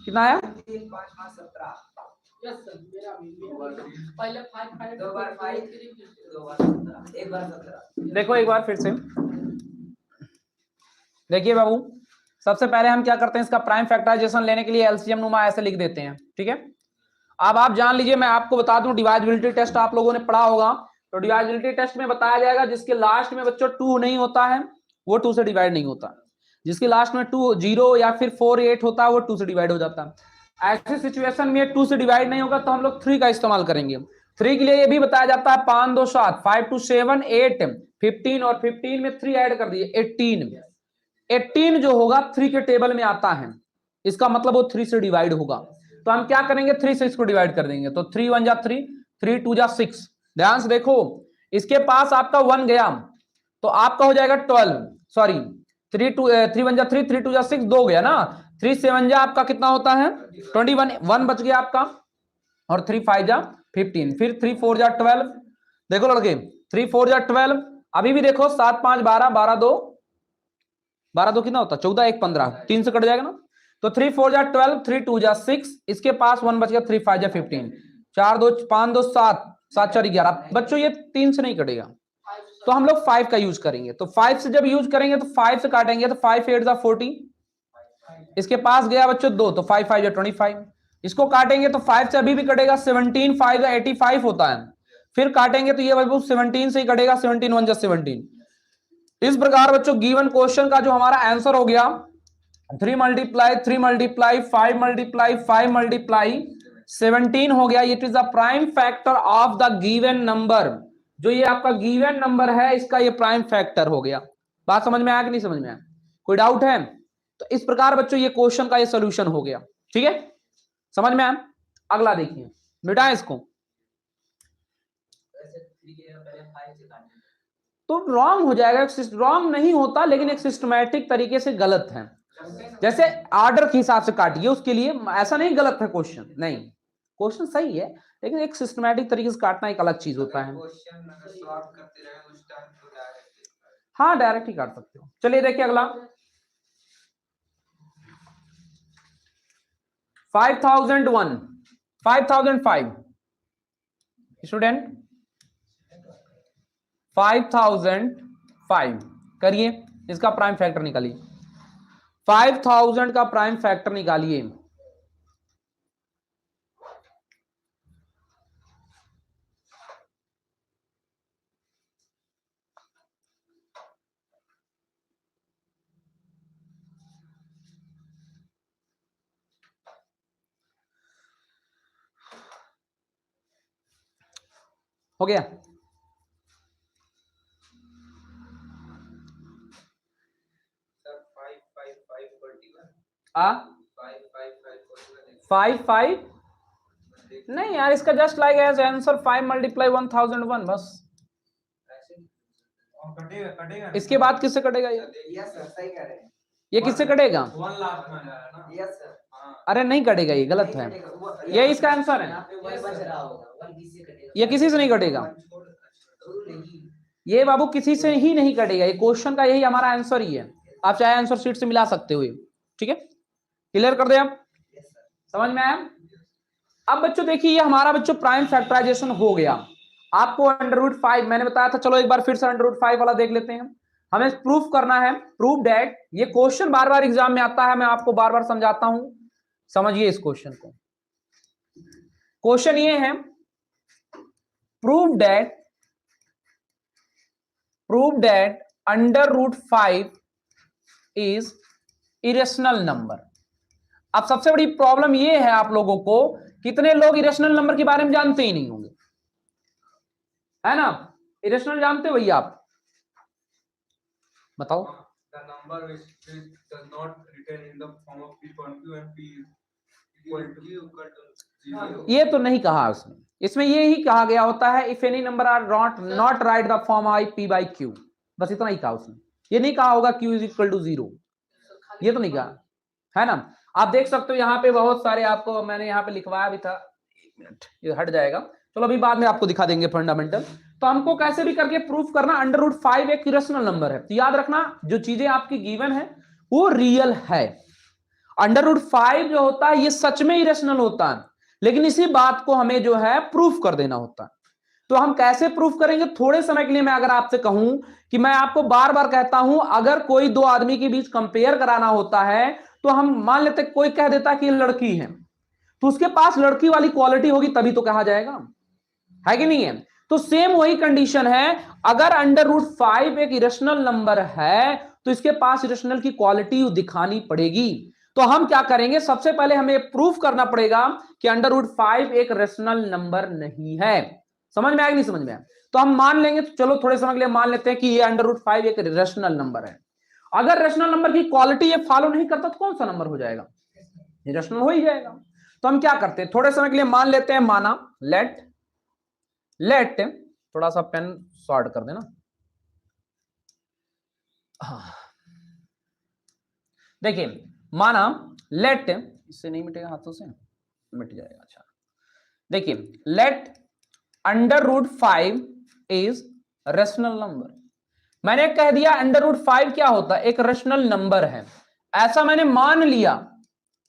कितना आया? 3 5 5 17। Yes sir, मेरा भी पहले 5 5 2 बार 5 2 बार 17 1 बार 17। देखो एक बार फिर से देखिए बाबू, सबसे पहले हम क्या करते हैं, इसका प्राइम फैक्टराइजेशन लेने के लिए एलसीएम नुमा ऐसे लिख देते हैं, ठीक है। अब आप जान लीजिए, मैं आपको बता दूं, डिवाइजिबिलिटी टेस्ट आप लोगों ने पढ़ा होगा, तो डिवाइजिबिलिटी टेस्ट में बताया जाएगा जिसके लास्ट में बच्चों 2 नहीं होता है वो 2 से डिवाइड नहीं होता, जिसके लास्ट में 2 0 या फिर 4 8 होता है वो 2 से डिवाइड हो जाता है। ऐसी सिचुएशन में 2 से डिवाइड नहीं होगा तो हम लोग 3 का इस्तेमाल करेंगे। 3 के लिए ये भी बताया जाता है 5 2 7 5 2 7 8 15 और 15 में 3 ऐड कर दिए 18 में 18 जो होगा 3 के टेबल में आता है, इसका मतलब वो 3 से डिवाइड होगा। तो हम क्या करेंगे, 3 से इसको डिवाइड कर देंगे, तो 3 1 जा 3 3 2 जा 6। ध्यान से देखो, इसके पास आपका 1 गया तो आपका हो जाएगा 12, सॉरी 3 1 जा 3 3 2 जा 6 2 गया ना, 3 7 जा आपका कितना होता है 21, 1 बच गया आपका, और 3 5 जा 15, फिर 3 4 जा 12। देखो लड़के 3 4 जा 12, अभी भी देखो 7 5 12 12 2 12 2 कितना होता है 14 1 15, 3 से कट जाएगा ना, तो 3 4 जा 12 3 2 जा 6, इसके पास 1 बच गया 3 5 जा 15, 4 2 5 2 7 7 4 11। बच्चों ये 3 से नहीं कटेगा तो हम लोग 5 का यूज करेंगे, तो 5 से जब यूज करेंगे तो 5 से काटेंगे तो 5 8 जा 40, इसके पास गया बच्चों 2 तो 5 5 जा 25, इसको काटेंगे तो 5 से अभी भी कटेगा 17 5 जा 85 होता है, फिर काटेंगे तो ये बच्चों 17 से ही कटेगा 17 1 जा 17। इस प्रकार बच्चों गिवन क्वेश्चन का जो हमारा आंसर हो गया 3 मल्टीप्लाई 3 मल्टीप्लाई 5 मल्टीप्लाई 5 मल्टीप्लाई 17 हो गया। It is the prime factor of the given number, जो ये आपका गिवन नंबर है इसका ये प्राइम फैक्टर हो गया। बात समझ में आया कि नहीं समझ में आया, कोई डाउट है? तो इस प्रकार बच्चों ये क्वेश्चन का ये सोल्यूशन हो गया, ठीक है, समझ में आया। अगला देखिए, मिटाएं इसको, तो रॉन्ग हो जाएगा, रॉन्ग नहीं होता लेकिन एक सिस्टमैटिक तरीके से गलत है, जैसे आर्डर के हिसाब से काटिए, उसके लिए ऐसा नहीं गलत है क्वेश्चन, नहीं क्वेश्चन सही है लेकिन एक सिस्टमैटिक तरीके से काटना एक अलग चीज होता है। हाँ डायरेक्ट ही काट सकते हो। चलिए देखिए अगला 5001 5005 स्टूडेंट 5005 करिए, इसका प्राइम फैक्टर निकालिए, 5000 का प्राइम फैक्टर निकालिए। हो गया? आ 5 5 नहीं यार, इसका just like as answer 5 multiply 1001 बस, कटेगा इसके बाद किससे कटेगा ये? यस सर, सही कह रहे हैं, ये किससे कटेगा? 1 लास्ट में आया ना। यस सर, अरे नहीं कटेगा, ये गलत है, ये इसका आंसर है, ये किसी से नहीं कटेगा, ये बाबू किसी से ही नहीं कटेगा, ये क्वेश्चन का यही हमारा आंसर ही है, आप चाहे आंसर शीट से मिला सकते हो, ठीक है, क्लियर कर दे आप, समझ में आया? अब बच्चों देखिए, ये हमारा बच्चों प्राइम फैक्टराइजेशन हो गया। आपको √5 मैंने बताया था, चलो एक बार फिर से √5 वाला देख लेते हैं। हमें प्रूफ करना है, प्रूव दैट, ये क्वेश्चन बार बार एग्जाम में आता है, मैं आपको बार बार समझाता हूं, समझिए इस क्वेश्चन को। क्वेश्चन ये है, prove that √5 is irrational number. अब सबसे बड़ी प्रॉब्लम ये है आप लोगों को, कितने लोग इरेशनल नंबर के बारे में जानते ही नहीं होंगे, है ना? इरेशनल जानते हो भैया आप? बताओ। The number which does not return in the form of p upon q and p is equal to 0. ये तो नहीं कहा उसने, इसमें ये ही कहा गया होता है if any number are not write the form I p by q, बस इतना ही कहा उसने, ये नहीं कहा होगा q इज इक्वल टू 0, ये तो नहीं कहा, है ना? आप देख सकते हो यहाँ पे बहुत सारे, आपको मैंने यहाँ पे लिखवाया भी था, एक मिनट ये हट जाएगा, चलो अभी बाद में आपको दिखा देंगे फंडामेंटल। तो हमको कैसे भी करके प्रूफ करना, √5 एक इरेशनल नंबर है, तो याद रखना जो चीजें आपकी गिवन है वो रियल है, अंडर रूट 5 जो होता है ये सच में इरेशनल होता है, लेकिन इसी बात को हमें जो है प्रूफ कर देना होता है। तो हम कैसे प्रूफ करेंगे? थोड़े समय के लिए मैं अगर आपसे कहूं कि मैं आपको बार बार कहता हूं, अगर कोई दो आदमी के बीच कंपेयर कराना होता है तो हम मान लेते कोई कह देता कि ये लड़की है, तो उसके पास लड़की वाली क्वालिटी होगी तभी तो कहा जाएगा, है कि नहीं है? तो सेम वही कंडीशन है, अगर अंडर रूट 5 एक इरेशनल नंबर है तो इसके पास इरेशनल की क्वालिटी दिखानी पड़ेगी। तो हम क्या करेंगे? सबसे पहले हमें प्रूफ करना पड़ेगा कि अंडर रूट 5 एक रेशनल नंबर नहीं है। समझ में आया कि नहीं समझ में आया? तो हम मान लेंगे, तो चलो थोड़े समय के लिए मान लेते हैं कि ये अंडर रूट 5 एक रेशनल नंबर है। अगर रेशनल नंबर की क्वालिटी ये फॉलो नहीं करता तो कौन सा नंबर हो जाएगा? रेशनल हो ही जाएगा। तो हम क्या करते हैं, थोड़े समय के लिए मान लेते हैं, माना लेट थोड़ा सा पेन सॉर्ट कर देना। देखिए माना लेट, इससे नहीं मिटेगा हाथों से, मिट जाएगा। अच्छा देखिए, let under root 5 is rational number. मैंने कह दिया अंडर रूट 5 क्या होता है? एक रेशनल नंबर है, ऐसा मैंने मान लिया।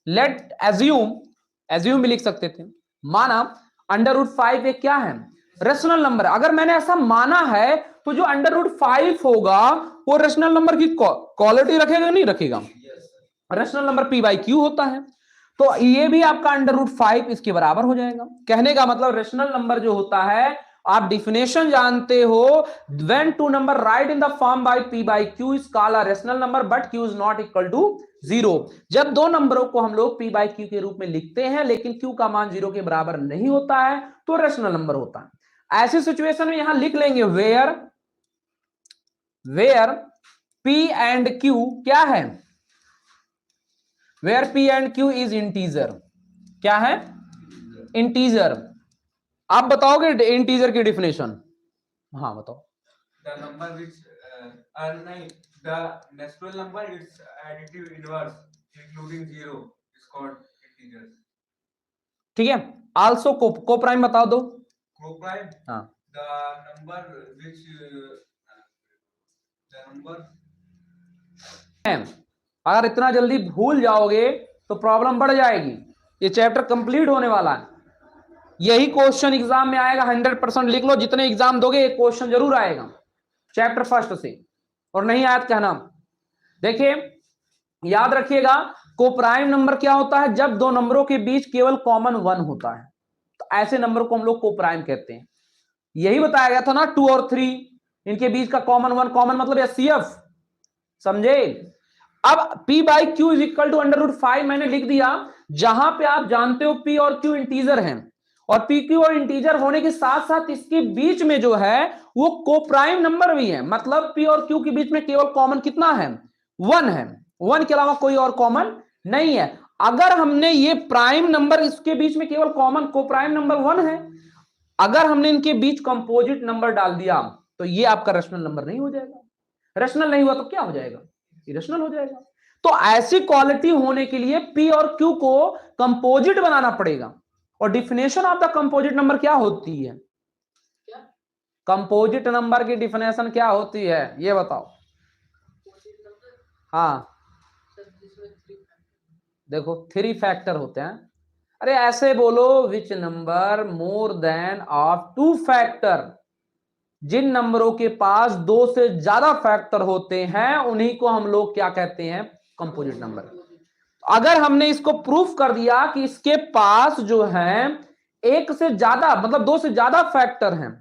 लेट एज्यूम भी लिख सकते थे, माना अंडर रूट 5 एक क्या है? Rational number. अगर मैंने ऐसा माना है तो जो अंडर रूट 5 होगा वो रेशनल नंबर की क्वालिटी रखेगा नहीं रखेगा? Rational number p by Q होता है, तो ये भी आपका अंडर रूट 5 इसके बराबर हो जाएगा। कहने का मतलब रेशनल नंबर जो होता है, आप डिफिनेशन जानते हो, when two number write in the form by p by Q is called a rational number but q is not equal to 0। जब दो नंबरों को हम लोग p बाई क्यू के रूप में लिखते हैं लेकिन q का मान 0 के बराबर नहीं होता है तो रेशनल नंबर होता है। ऐसी सिचुएशन में यहां लिख लेंगे वेयर p एंड q क्या है? Where p and q is integer. क्या है? इंटीजर। आप बताओगे इंटीजर की डिफिनेशन? हाँ बताओ। The number which नहीं, the natural number its additive inverse including 0 is called integers. ठीक है, आल्सो को प्राइम बता दो। Coprime, हाँ, the number which the number अगर इतना जल्दी भूल जाओगे तो प्रॉब्लम बढ़ जाएगी। ये चैप्टर कंप्लीट होने वाला है, यही क्वेश्चन एग्जाम में आएगा। 100% लिख लो, जितने एग्जाम दोगे एक क्वेश्चन जरूर आएगा चैप्टर फर्स्ट से, और नहीं आया तो कहना। देखिए याद रखिएगा, कोप्राइम नंबर क्या होता है? जब दो नंबरों के बीच केवल कॉमन 1 होता है तो ऐसे नंबर को हम लोग कोप्राइम कहते हैं। यही बताया गया था ना, 2 और 3 इनके बीच का कॉमन 1, कॉमन मतलब एचसीएफ, समझे? अब p by Q is equal to under root 5 मैंने लिख दिया, जहां पे आप जानते हो p और q इंटीजर हैं, और p q और इंटीजर होने के साथ साथ इसके बीच में जो है वो कोप्राइम नंबर भी है। मतलब p और q के बीच में केवल कॉमन कितना है? 1 है, 1 के अलावा कोई और कॉमन नहीं है। अगर हमने ये प्राइम नंबर, इसके बीच में केवल कॉमन कोप्राइम नंबर 1 है, अगर हमने इनके बीच कंपोजिट नंबर डाल दिया तो ये आपका रेशनल नंबर नहीं हो जाएगा। रेशनल नहीं हुआ तो क्या हो जाएगा? इरेशनल हो जाएगा। तो ऐसी क्वालिटी होने के लिए p और q को कंपोजिट बनाना पड़ेगा। और definition of the composite number क्या होती है? कंपोजिट नंबर की डिफिनेशन क्या होती है ये बताओ। हाँ देखो 3 फैक्टर होते हैं। अरे ऐसे बोलो, which number more than of 2 factor. जिन नंबरों के पास 2 से ज्यादा फैक्टर होते हैं उन्हीं को हम लोग क्या कहते हैं? Composite number. अगर हमने इसको प्रूफ कर दिया कि इसके पास जो है 1 से ज्यादा मतलब 2 से ज्यादा फैक्टर हैं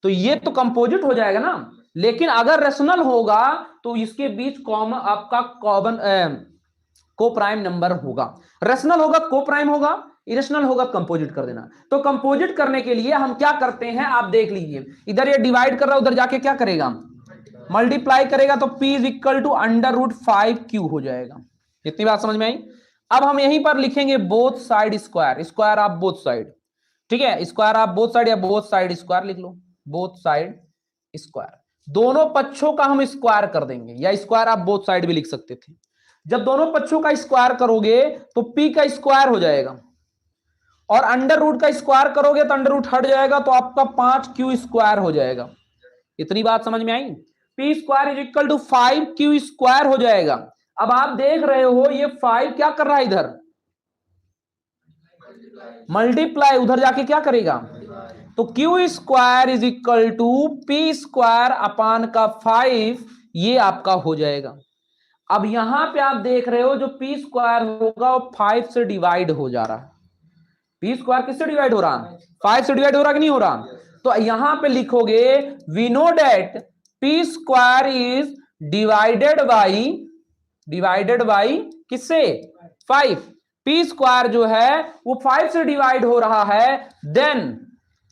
तो ये तो कंपोजिट हो जाएगा ना। लेकिन अगर रेशनल होगा तो इसके बीच कॉमन आपका कॉमन कोप्राइम नंबर होगा। रेशनल होगा कोप्राइम होगा, इरेशनल होगा कंपोजिट कर देना। तो कंपोजिट करने के लिए हम क्या करते हैं आप देख लीजिए, इधर ये डिवाइड कर रहा है, उधर जाके क्या करेगा? मल्टीप्लाई करेगा, तो p is equal to under root 5q हो जाएगा। इतनी बात समझ में आई? अब हम यहीं पर लिखेंगे both side square, square of both side. ठीक है, स्क्वायर ऑफ बोथ साइड या बोथ साइड स्क्वायर लिख लो, बोथ साइड स्क्वायर। दोनों पक्षों का हम स्क्वायर कर देंगे, या स्क्वायर ऑफ बोथ साइड भी लिख सकते थे। जब दोनों पक्षों का स्क्वायर करोगे तो p का स्क्वायर हो जाएगा, और अंडर रूट का स्क्वायर करोगे तो अंडर रूट हट जाएगा, तो आपका 5q स्क्वायर हो जाएगा। इतनी बात समझ में आई? p square is equal to 5q square हो जाएगा। अब आप देख रहे हो ये 5 क्या कर रहा है, इधर मल्टीप्लाई, उधर जाके क्या करेगा, तो Q square is equal to P square upon का 5, ये आपका हो जाएगा। अब यहां पे आप देख रहे हो जो पी स्क्वायर होगा वो 5 से डिवाइड हो जा रहा है। पी स्क्वायर किससे डिवाइड हो रहा है, 5 से डिवाइड हो रहा कि नहीं हो रहा, तो यहां पे लिखोगे we know that P square is divided by किससे, 5। पी स्क्वायर जो है वो 5 से डिवाइड हो रहा है, देन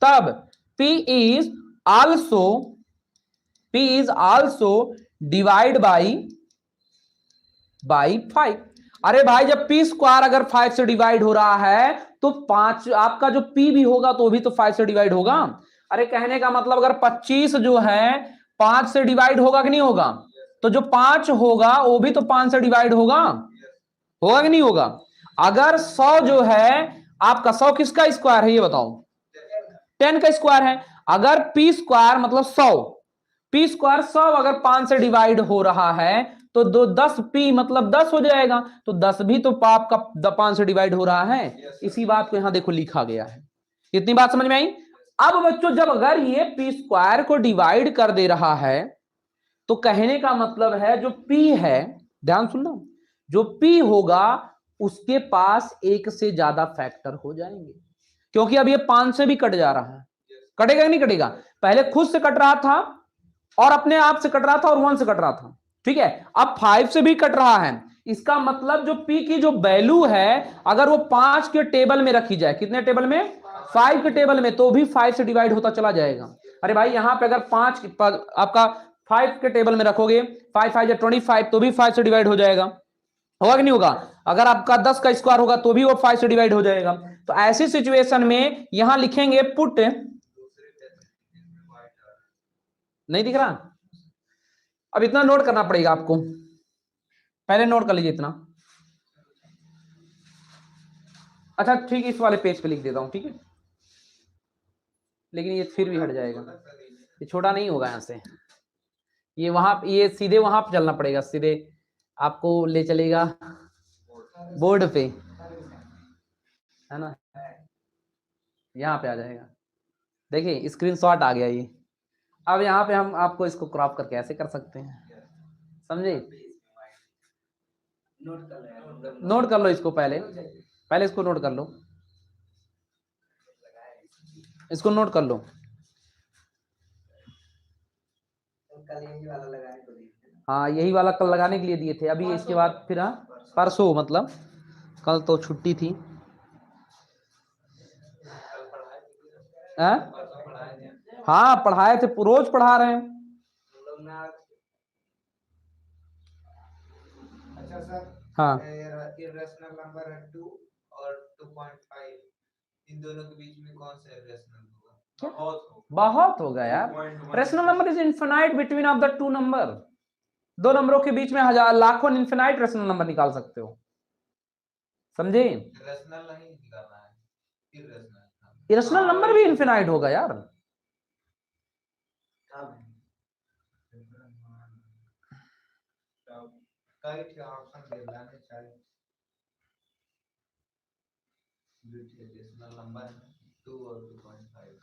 तब P is also divide by 5। अरे भाई जब P स्क्वायर अगर 5 से डिवाइड हो रहा है तो 5 आपका जो P भी होगा तो भी तो 5 से डिवाइड होगा। अरे कहने का मतलब अगर 25 जो है 5 से डिवाइड होगा कि नहीं होगा, तो जो 5 होगा वो भी तो 5 से डिवाइड होगा कि नहीं होगा। अगर 100 जो है आपका 100 किसका स्क्वायर है ये बताओ, 10 का स्क्वायर है। अगर पी स्क्वायर मतलब 100, पी स्क्वायर 100 अगर 5 से डिवाइड हो रहा है तो 10 पी मतलब 10 हो जाएगा, तो 10 भी तो पाप का 5 से डिवाइड हो रहा है। इसी बात को यहां देखो लिखा गया है। इतनी बात समझ में आई। अब बच्चों जब अगर ये पी स्क्वायर को डिवाइड कर दे रहा है तो कहने का मतलब है जो पी है, ध्यान सुनना, जो पी होगा उसके पास एक से ज्यादा फैक्टर हो जाएंगे, क्योंकि अब ये 5 से भी कट जा रहा है। कटेगा कि नहीं कटेगा, पहले खुद से कट रहा था और अपने आप से कट रहा था और 1 से कट रहा था, ठीक है, अब 5 से भी कट रहा है। इसका मतलब जो P की जो वैल्यू है अगर वो 5 के टेबल में रखी जाए, कितने टेबल में, 5 के टेबल में, तो भी 5 से डिवाइड होता चला जाएगा। अरे भाई यहां पे अगर 5 आपका 5 के टेबल में रखोगे, 5 5 25, तो भी 5 से डिवाइड हो जाएगा, होगा कि नहीं होगा। अगर आपका 10 का स्क्वायर होगा तो भी वो 5 से डिवाइड हो जाएगा। तो ऐसी सिचुएशन में यहां लिखेंगे पुट, नहीं दिख रहा, अब इतना नोट करना पड़ेगा आपको, पहले नोट कर लीजिए इतना। अच्छा ठीक, इस वाले पेज पे लिख देता हूं, ठीक है, लेकिन ये फिर भी हट जाएगा, ये छोटा नहीं होगा यहां से, ये वहां, ये सीधे वहां पे चलना पड़ेगा, सीधे आपको ले चलेगा बोर्ड पे, है ना, यहाँ पे आ जाएगा। देखिए स्क्रीनशॉट आ गया ये। अब यहाँ पे हम आपको इसको क्रॉप करके ऐसे कर सकते हैं, समझे, नोट कर लो इसको, पहले इसको नोट कर लो, इसको नोट कर लो। हाँ यही वाला कल लगाने के लिए दिए थे, अभी इसके बाद फिर परसों, मतलब कल तो छुट्टी थी। हाँ पढ़ाए थे, रोज पढ़ा रहे हैं। अच्छा सर, हाँ इर्रेशनल नंबर है 2 और 2.5, इन दोनों के बीच में कौन सा इर्रेशनल होगा? बहुत होगा यार। Rational number is infinite between of the two number, दो नंबरों के बीच में हजार लाखों इनफिनाइट रेशनल नंबर निकाल सकते हो, समझे। इर्रेशनल नहीं निकालना है, इर्रेशनल। इरेशनल नंबर भी इनफिनाइट होगा यार, कई ऑप्शन देना है, चाहिए इर्रेशनल नंबर 2 और 2.5।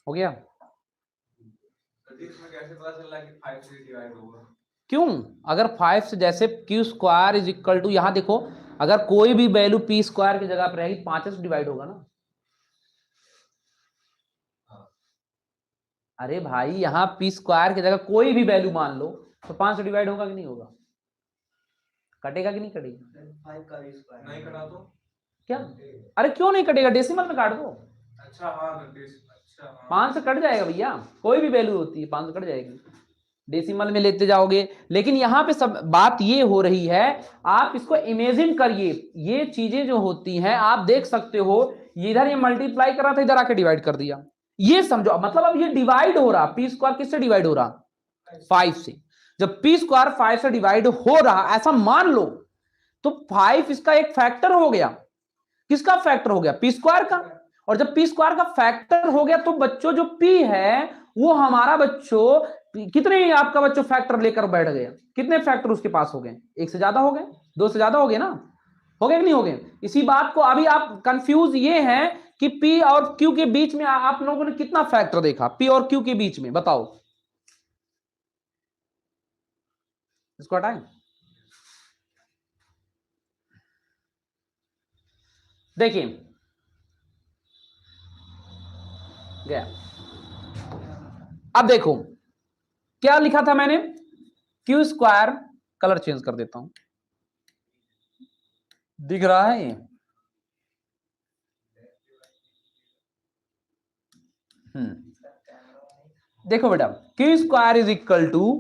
हो गया। इसमें कैसे पता चल रहा है कि 5 से डिवाइड होगा? क्यों, अगर 5 से, जैसे Q square is equal to, यहां देखो अगर कोई भी वैल्यू पी स्क्वायर की जगह पर रहेगी 5 से डिवाइड होगा ना। अरे भाई यहाँ पी स्क्वायर की जगह कोई भी वैल्यू मान लो तो 5 से डिवाइड होगा कि नहीं होगा, कटेगा कि नहीं कटेगा, 5 का स्क्वायर नहीं कटा तो क्या, अरे क्यों नहीं कटेगा, डेसिमल में काट दो। अच्छा हाँ, अच्छा हाँ। 5 से कट जाएगा भैया, कोई भी वैल्यू होती है 5 से कट जाएगी, डेसिमल में लेते जाओगे। लेकिन यहाँ पे सब बात ये हो रही है, आप इसको इमेजिन करिए, ये चीजें जो होती हैं आप देख सकते हो, इधर ये मल्टीप्लाई कर रहा था, इधर आके डिवाइड कर दिया, ये समझो, मतलब अब ये डिवाइड हो रहा, पी स्क्वायर किससे डिवाइड हो रहा? 5 से। जब पी स्क्वायर 5 से डिवाइड हो रहा, ऐसा मान लो, तो 5 इसका एक फैक्टर हो गया। किसका फैक्टर हो गया? पी स्क्वायर का। और जब पी स्क्वायर का फैक्टर हो गया तो बच्चों जो पी है वो हमारा बच्चों कितने आपका बच्चों फैक्टर लेकर बैठ गया? कितने फैक्टर उसके पास हो गए? एक से ज्यादा हो गए, दो से ज्यादा हो गए ना? हो गए कि नहीं हो गए? इसी बात को अभी आप कंफ्यूज ये हैं कि पी और क्यू के बीच में आप लोगों ने कितना फैक्टर देखा? पी और क्यू के बीच में बताओ, इसको हटाएं। देखिए गया। अब देखो क्या लिखा था मैंने, क्यू स्क्वायर, कलर चेंज कर देता हूं, दिख रहा है ये? देखो बेटा, Q square is equal to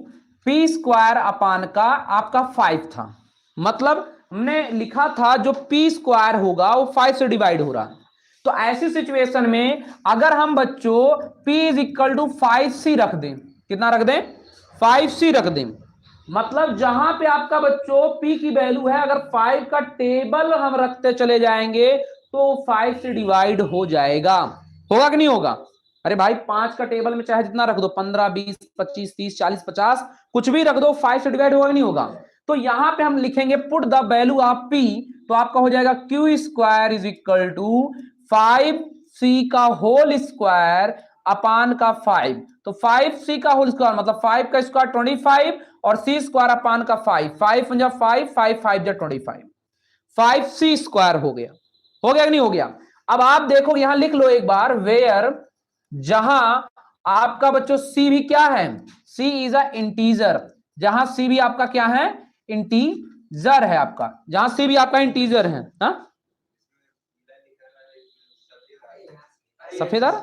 P square upon का आपका 5 था, मतलब हमने लिखा था जो पी स्क्वायर होगा वो 5 से डिवाइड हो रहा है। तो ऐसी सिचुएशन में अगर हम बच्चों p is equal to 5c रख दें, कितना रख दें? 5c रख दें, मतलब जहां पे आपका बच्चों p की वैल्यू है, अगर 5 का टेबल हम रखते चले जाएंगे तो 5 से डिवाइड हो जाएगा। होगा कि नहीं होगा? अरे भाई 5 का टेबल में चाहे जितना रख दो, 15, 20, 25, 30, 40, 50, कुछ भी रख दो, 5 से डिवाइड होगा कि नहीं होगा? तो यहां पे हम लिखेंगे put the value of p, तो आपका हो जाएगा Q square is equal to 5c का होल स्क्वायर अपान का 5। तो 5c का होल स्क्वायर मतलब 5 का स्क्वायर 25 और c स्क्वायर अपान का 5, 5 5 5 5 25, 5c स्क्वायर हो गया। हो गया कि नहीं हो गया? अब आप देखो यहां लिख लो एक बार, वेयर, जहां आपका बच्चों c भी क्या है? c इज अ इंटीजर, जहां c भी आपका क्या है? इंटीजर है आपका, जहां c भी आपका इंटीजर है। हा? सफेद आ रहा?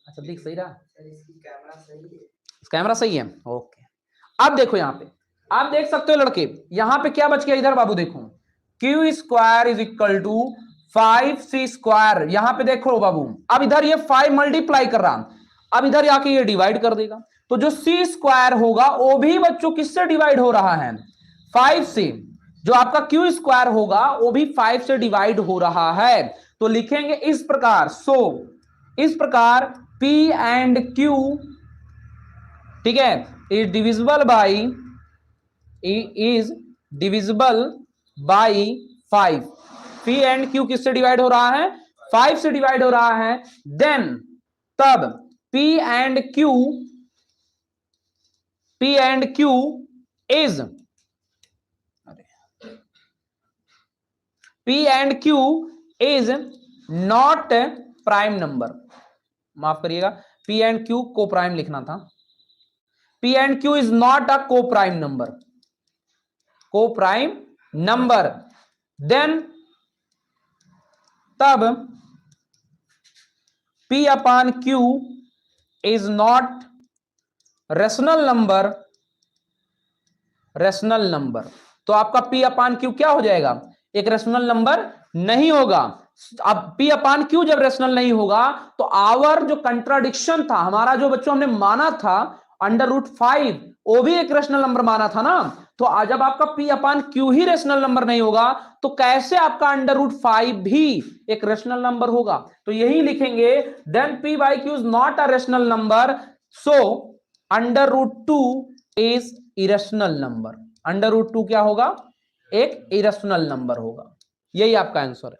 अच्छा दिख सही रहा, कैमरा सही है, ओके। अब देखो यहां पे आप देख सकते हो लड़के, यहां पे क्या बच गया? इधर बाबू देखो, Q square is equal to 5c square, यहां पे देखो बाबू, अब इधर ये 5 मल्टीप्लाई कर रहा, अब इधर आके ये डिवाइड कर देगा, तो जो c स्क्वायर होगा वो भी बच्चों किससे डिवाइड हो रहा है? 5 से। जो आपका क्यू स्क्वायर होगा वो भी 5 से डिवाइड हो रहा है। तो लिखेंगे इस प्रकार, सो इस प्रकार P एंड Q, ठीक है, is divisible by 5। P and Q किससे डिवाइड हो रहा है? 5 से डिवाइड हो रहा है। देन तब P and Q is P and Q is not prime number, माफ करिएगा, P एंड Q को प्राइम लिखना था। P and Q is not अ को प्राइम नंबर, को प्राइम नंबर। देन तब P upon Q is not rational number, rational number. तो आपका P अपान Q क्या हो जाएगा? एक रेशनल नंबर नहीं होगा। अब P अपान Q जब रेशनल नहीं होगा तो आवर जो कंट्राडिक्शन था, हमारा जो बच्चों हमने माना था √5, वो भी एक रेशनल नंबर माना था ना। तो जब आपका P अपान Q ही रेशनल नंबर नहीं होगा तो कैसे आपका √5 भी एक रेशनल नंबर होगा? तो यही लिखेंगे, then P by Q is not a rational number, so √2 is irrational number. √2 क्या होगा? एक इरेशनल नंबर होगा। यही आपका आंसर है,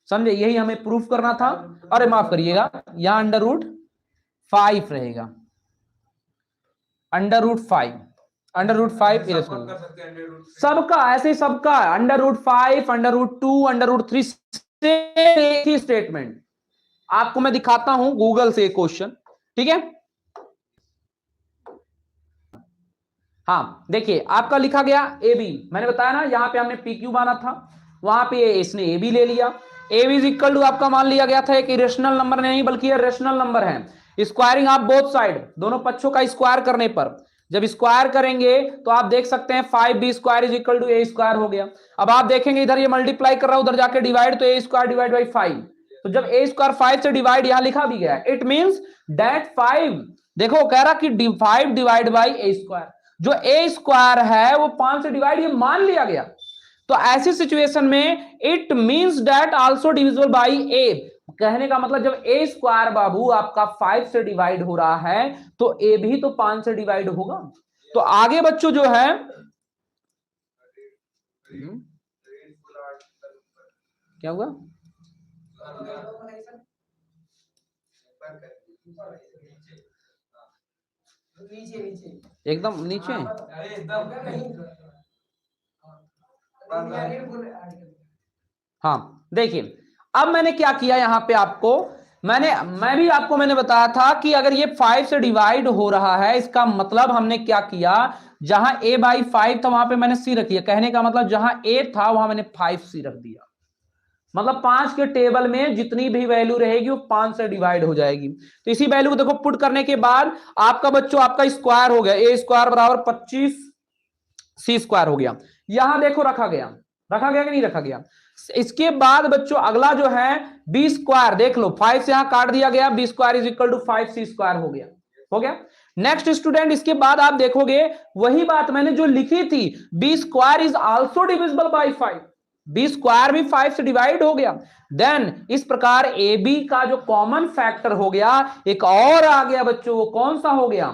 समझे? यही हमें प्रूफ करना था। अरे माफ करिएगा, यहां √5 रहेगा, √5 इरेशनल सबका, ऐसे ही सबका √5, √2, √3 से एक ही स्टेटमेंट। आपको मैं दिखाता हूं गूगल से क्वेश्चन, ठीक है? हाँ देखिए, आपका लिखा गया ए बी, मैंने बताया ना यहां पे हमने पी क्यू माना था, वहां पे इसने ए बी ले लिया। A B is equal to आपका मान लिया गया था एक इरेशनल नंबर नहीं बल्कि ये रेशनल नंबर है। स्क्वायरिंग आप बोथ साइड, दोनों पक्षों का स्क्वायर करने पर, जब स्क्वायर करेंगे तो आप देख सकते हैं 5b square is equal to A square हो गया। अब आप देखेंगे इधर ये मल्टीप्लाई कर रहा है, उधर जाके डिवाइड, तो ए स्क्वायर डिवाइड बाई 5, तो जब ए स्क्वायर 5 से डिवाइड यहां लिखा भी गया है, इट मींस दैट 5, देखो कह रहा कि 5 डिवाइड बाई ए स्क्वायर, जो ए स्क्वायर है वो 5 से डिवाइड, ये मान लिया गया। तो ऐसी सिचुएशन में it means that also divisible by A, कहने का मतलब जब ए स्क्वायर बाबू आपका 5 से डिवाइड हो रहा है तो ए भी तो 5 से डिवाइड होगा। तो आगे बच्चों जो है क्या हुआ, नीचे नीचे एकदम नीचे। अरे एकदम हाँ देखिए, अब मैंने क्या किया यहां पे आपको, मैंने बताया था कि अगर ये 5 से डिवाइड हो रहा है, इसका मतलब हमने क्या किया, जहां a बाई 5 था वहां पे मैंने c रख दिया। कहने का मतलब जहां a था वहां मैंने 5c रख दिया। मतलब 5 के टेबल में जितनी भी वैल्यू रहेगी वो 5 से डिवाइड हो जाएगी। तो इसी वैल्यू को देखो पुट करने के बाद आपका बच्चों आपका स्क्वायर हो गया, a स्क्वायर बराबर 25 c स्क्वायर हो गया। यहां देखो रखा गया कि नहीं रखा गया। इसके बाद बच्चों अगला जो है बी स्क्वायर, देख लो 5 से यहां काट दिया गया, B square is equal to 5c square हो गया। नेक्स्ट स्टूडेंट, इसके बाद आप देखोगे वही बात मैंने जो लिखी थी, B square is also divisible by 5, B square भी 5 से डिवाइड हो गया। देन इस प्रकार ए बी का जो कॉमन फैक्टर हो गया एक और आ गया बच्चों, वो कौन सा हो गया,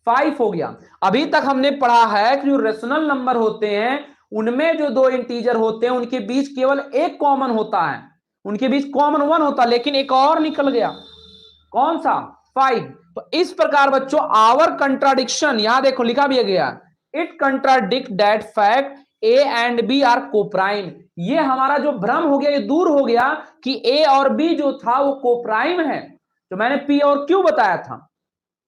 5 हो गया। अभी तक हमने पढ़ा है कि जो रेशनल नंबर होते हैं उनमें जो दो इंटीजर होते हैं उनके बीच केवल एक कॉमन होता है, उनके बीच कॉमन 1 होता है, लेकिन एक और निकल गया, कौन सा, 5। तो इस प्रकार बच्चों आवर कंट्राडिक्शन, यहां देखो लिखा भी गया, it contradict that fact A and B are coprime. ये हमारा जो भ्रम हो गया ये दूर हो गया कि ए और बी जो था वो कोप्राइम है, तो मैंने पी और क्यू बताया था।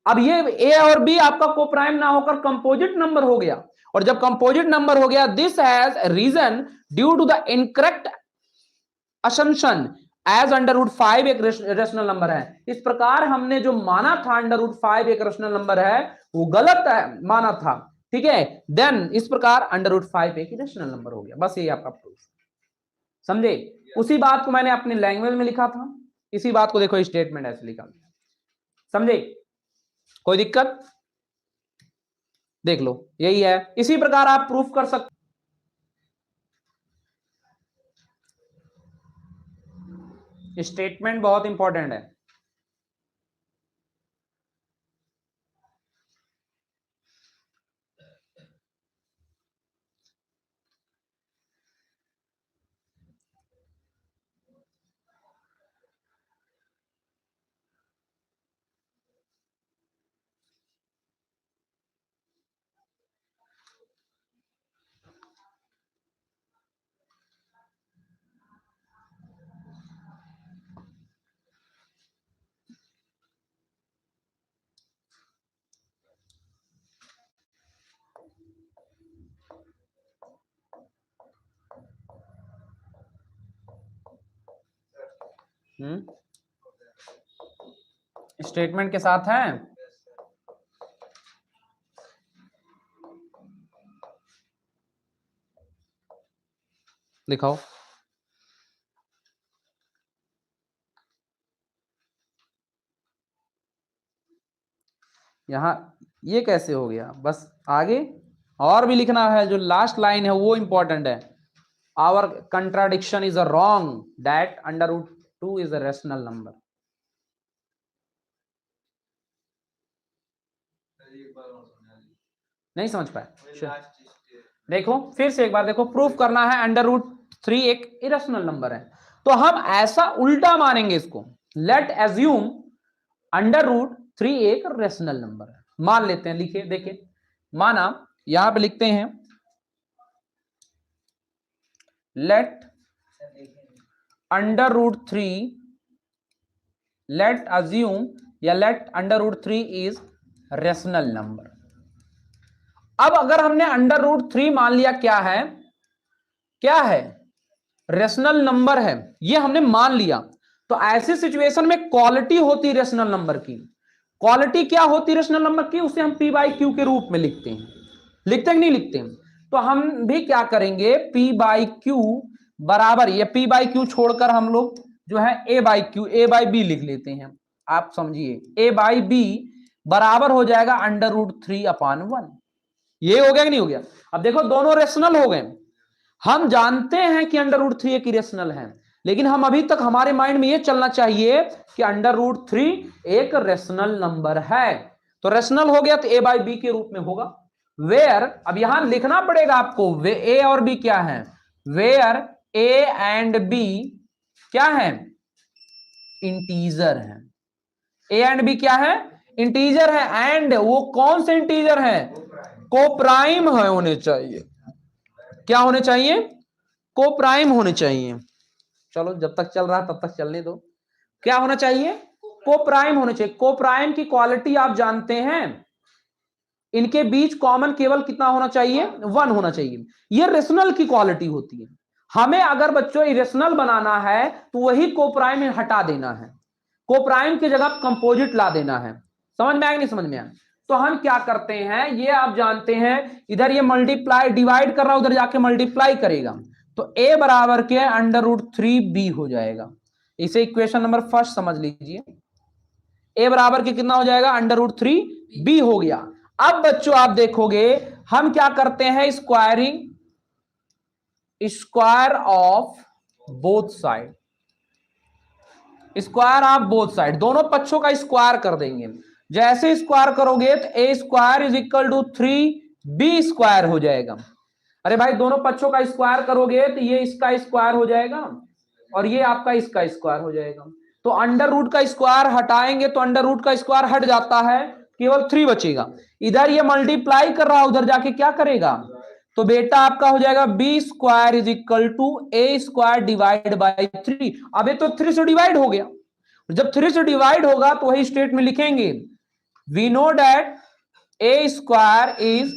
अब ये ए और बी आपका कोप्राइम ना होकर कंपोजिट नंबर हो गया, और जब कंपोजिट नंबर हो गया this has reason due to the incorrect assumption as √5 एक रेशनल नंबर है। इस प्रकार हमने जो माना था √5 एक रेशनल नंबर है वो गलत है माना था, ठीक है। देन इस प्रकार √5 एक रेशनल नंबर हो गया। बस ये आपका प्रूफ, समझे। उसी बात को मैंने अपनी लैंग्वेज में लिखा था, इसी बात को देखो स्टेटमेंट ऐसे लिखा, समझे, कोई दिक्कत, देख लो यही है। इसी प्रकार आप प्रूफ कर सकते, स्टेटमेंट बहुत इंपॉर्टेंट है। स्टेटमेंट के साथ है, दिखाओ। यहां ये कैसे हो गया, बस आगे और भी लिखना है, जो लास्ट लाइन है वो इंपॉर्टेंट है। Our contradiction is a wrong that √2 is a rational number. नहीं समझ पाए, देखो फिर से एक बार देखो, प्रूफ करना है √3 एक इरेशनल नंबर है, तो हम ऐसा उल्टा मानेंगे इसको, लेट एज्यूम √3 एक रेशनल नंबर है, मान लेते हैं, लिखिए देखिए, माना यहां पे लिखते हैं लेट √3, लेट अज्यूम या लेट √3 इज रेशनल नंबर। अब अगर हमने √3 मान लिया क्या है, रेशनल नंबर है, ये हमने मान लिया, तो ऐसी सिचुएशन में क्वालिटी होती रेशनल नंबर की, क्वालिटी क्या होती रेशनल नंबर की, उसे हम p/q के रूप में लिखते हैं कि नहीं लिखते हैं। तो हम भी क्या करेंगे, p/q बराबर, ये p/q छोड़कर हम लोग जो है a by Q, a by B लिख लेते हैं। आप समझिए a बाई बी बराबर हो जाएगा √3/1। ये हो गया कि नहीं हो गया? अब देखो दोनों रेशनल हो गए। हम जानते हैं कि √3 एक इरेशनल है, लेकिन हम अभी तक हमारे माइंड में ये चलना चाहिए कि √3 एक रेशनल नंबर है। तो रेशनल हो गया तो a बाई बी के रूप में होगा। वेयर, अब यहां लिखना पड़ेगा आपको, वे a और b क्या है, वेयर a एंड b क्या है, इंटीजर है। a एंड b क्या है, इंटीजर है। एंड वो कौन से इंटीजर है, कोप्राइम है होने चाहिए। क्या होने चाहिए, कोप्राइम होने चाहिए। चलो जब तक चल रहा तब तक चलने दो। क्या होना चाहिए, कोप्राइम होने चाहिए। कोप्राइम की क्वालिटी आप जानते हैं, इनके बीच कॉमन केवल कितना होना चाहिए, 1 होना चाहिए। ये रेशनल की क्वालिटी होती है। हमें अगर बच्चों इरेशनल बनाना है तो वही कोप्राइम हटा देना है, कोप्राइम की जगह कंपोजिट ला देना है। समझ में आया नहीं समझ में आया? तो हम क्या करते हैं, ये आप जानते हैं, इधर ये मल्टीप्लाई डिवाइड कर रहा है, उधर जाके मल्टीप्लाई करेगा, तो a बराबर के √3b हो जाएगा। इसे इक्वेशन नंबर फर्स्ट समझ लीजिए। a बराबर के कितना हो जाएगा, √3b हो गया। अब बच्चों आप देखोगे हम क्या करते हैं, squaring, square of both side, square of both side, दोनों पक्षों का स्क्वायर कर देंगे। जैसे स्क्वायर करोगे तो a square is equal to 3b square हो जाएगा। अरे भाई दोनों पक्षों का स्क्वायर करोगे तो ये इसका स्क्वायर हो जाएगा और ये आपका इसका स्क्वायर हो जाएगा। तो अंडर रूट का स्क्वायर हटाएंगे तो अंडर रूट का स्क्वायर हट जाता है, केवल 3 बचेगा। इधर ये मल्टीप्लाई कर रहा, उधर जाके क्या करेगा, तो बेटा आपका हो जाएगा b square is equal to a square divide by 3। अब ये तो 3 से डिवाइड हो गया, जब 3 से डिवाइड होगा तो वही स्टेट में लिखेंगे, we know that a square is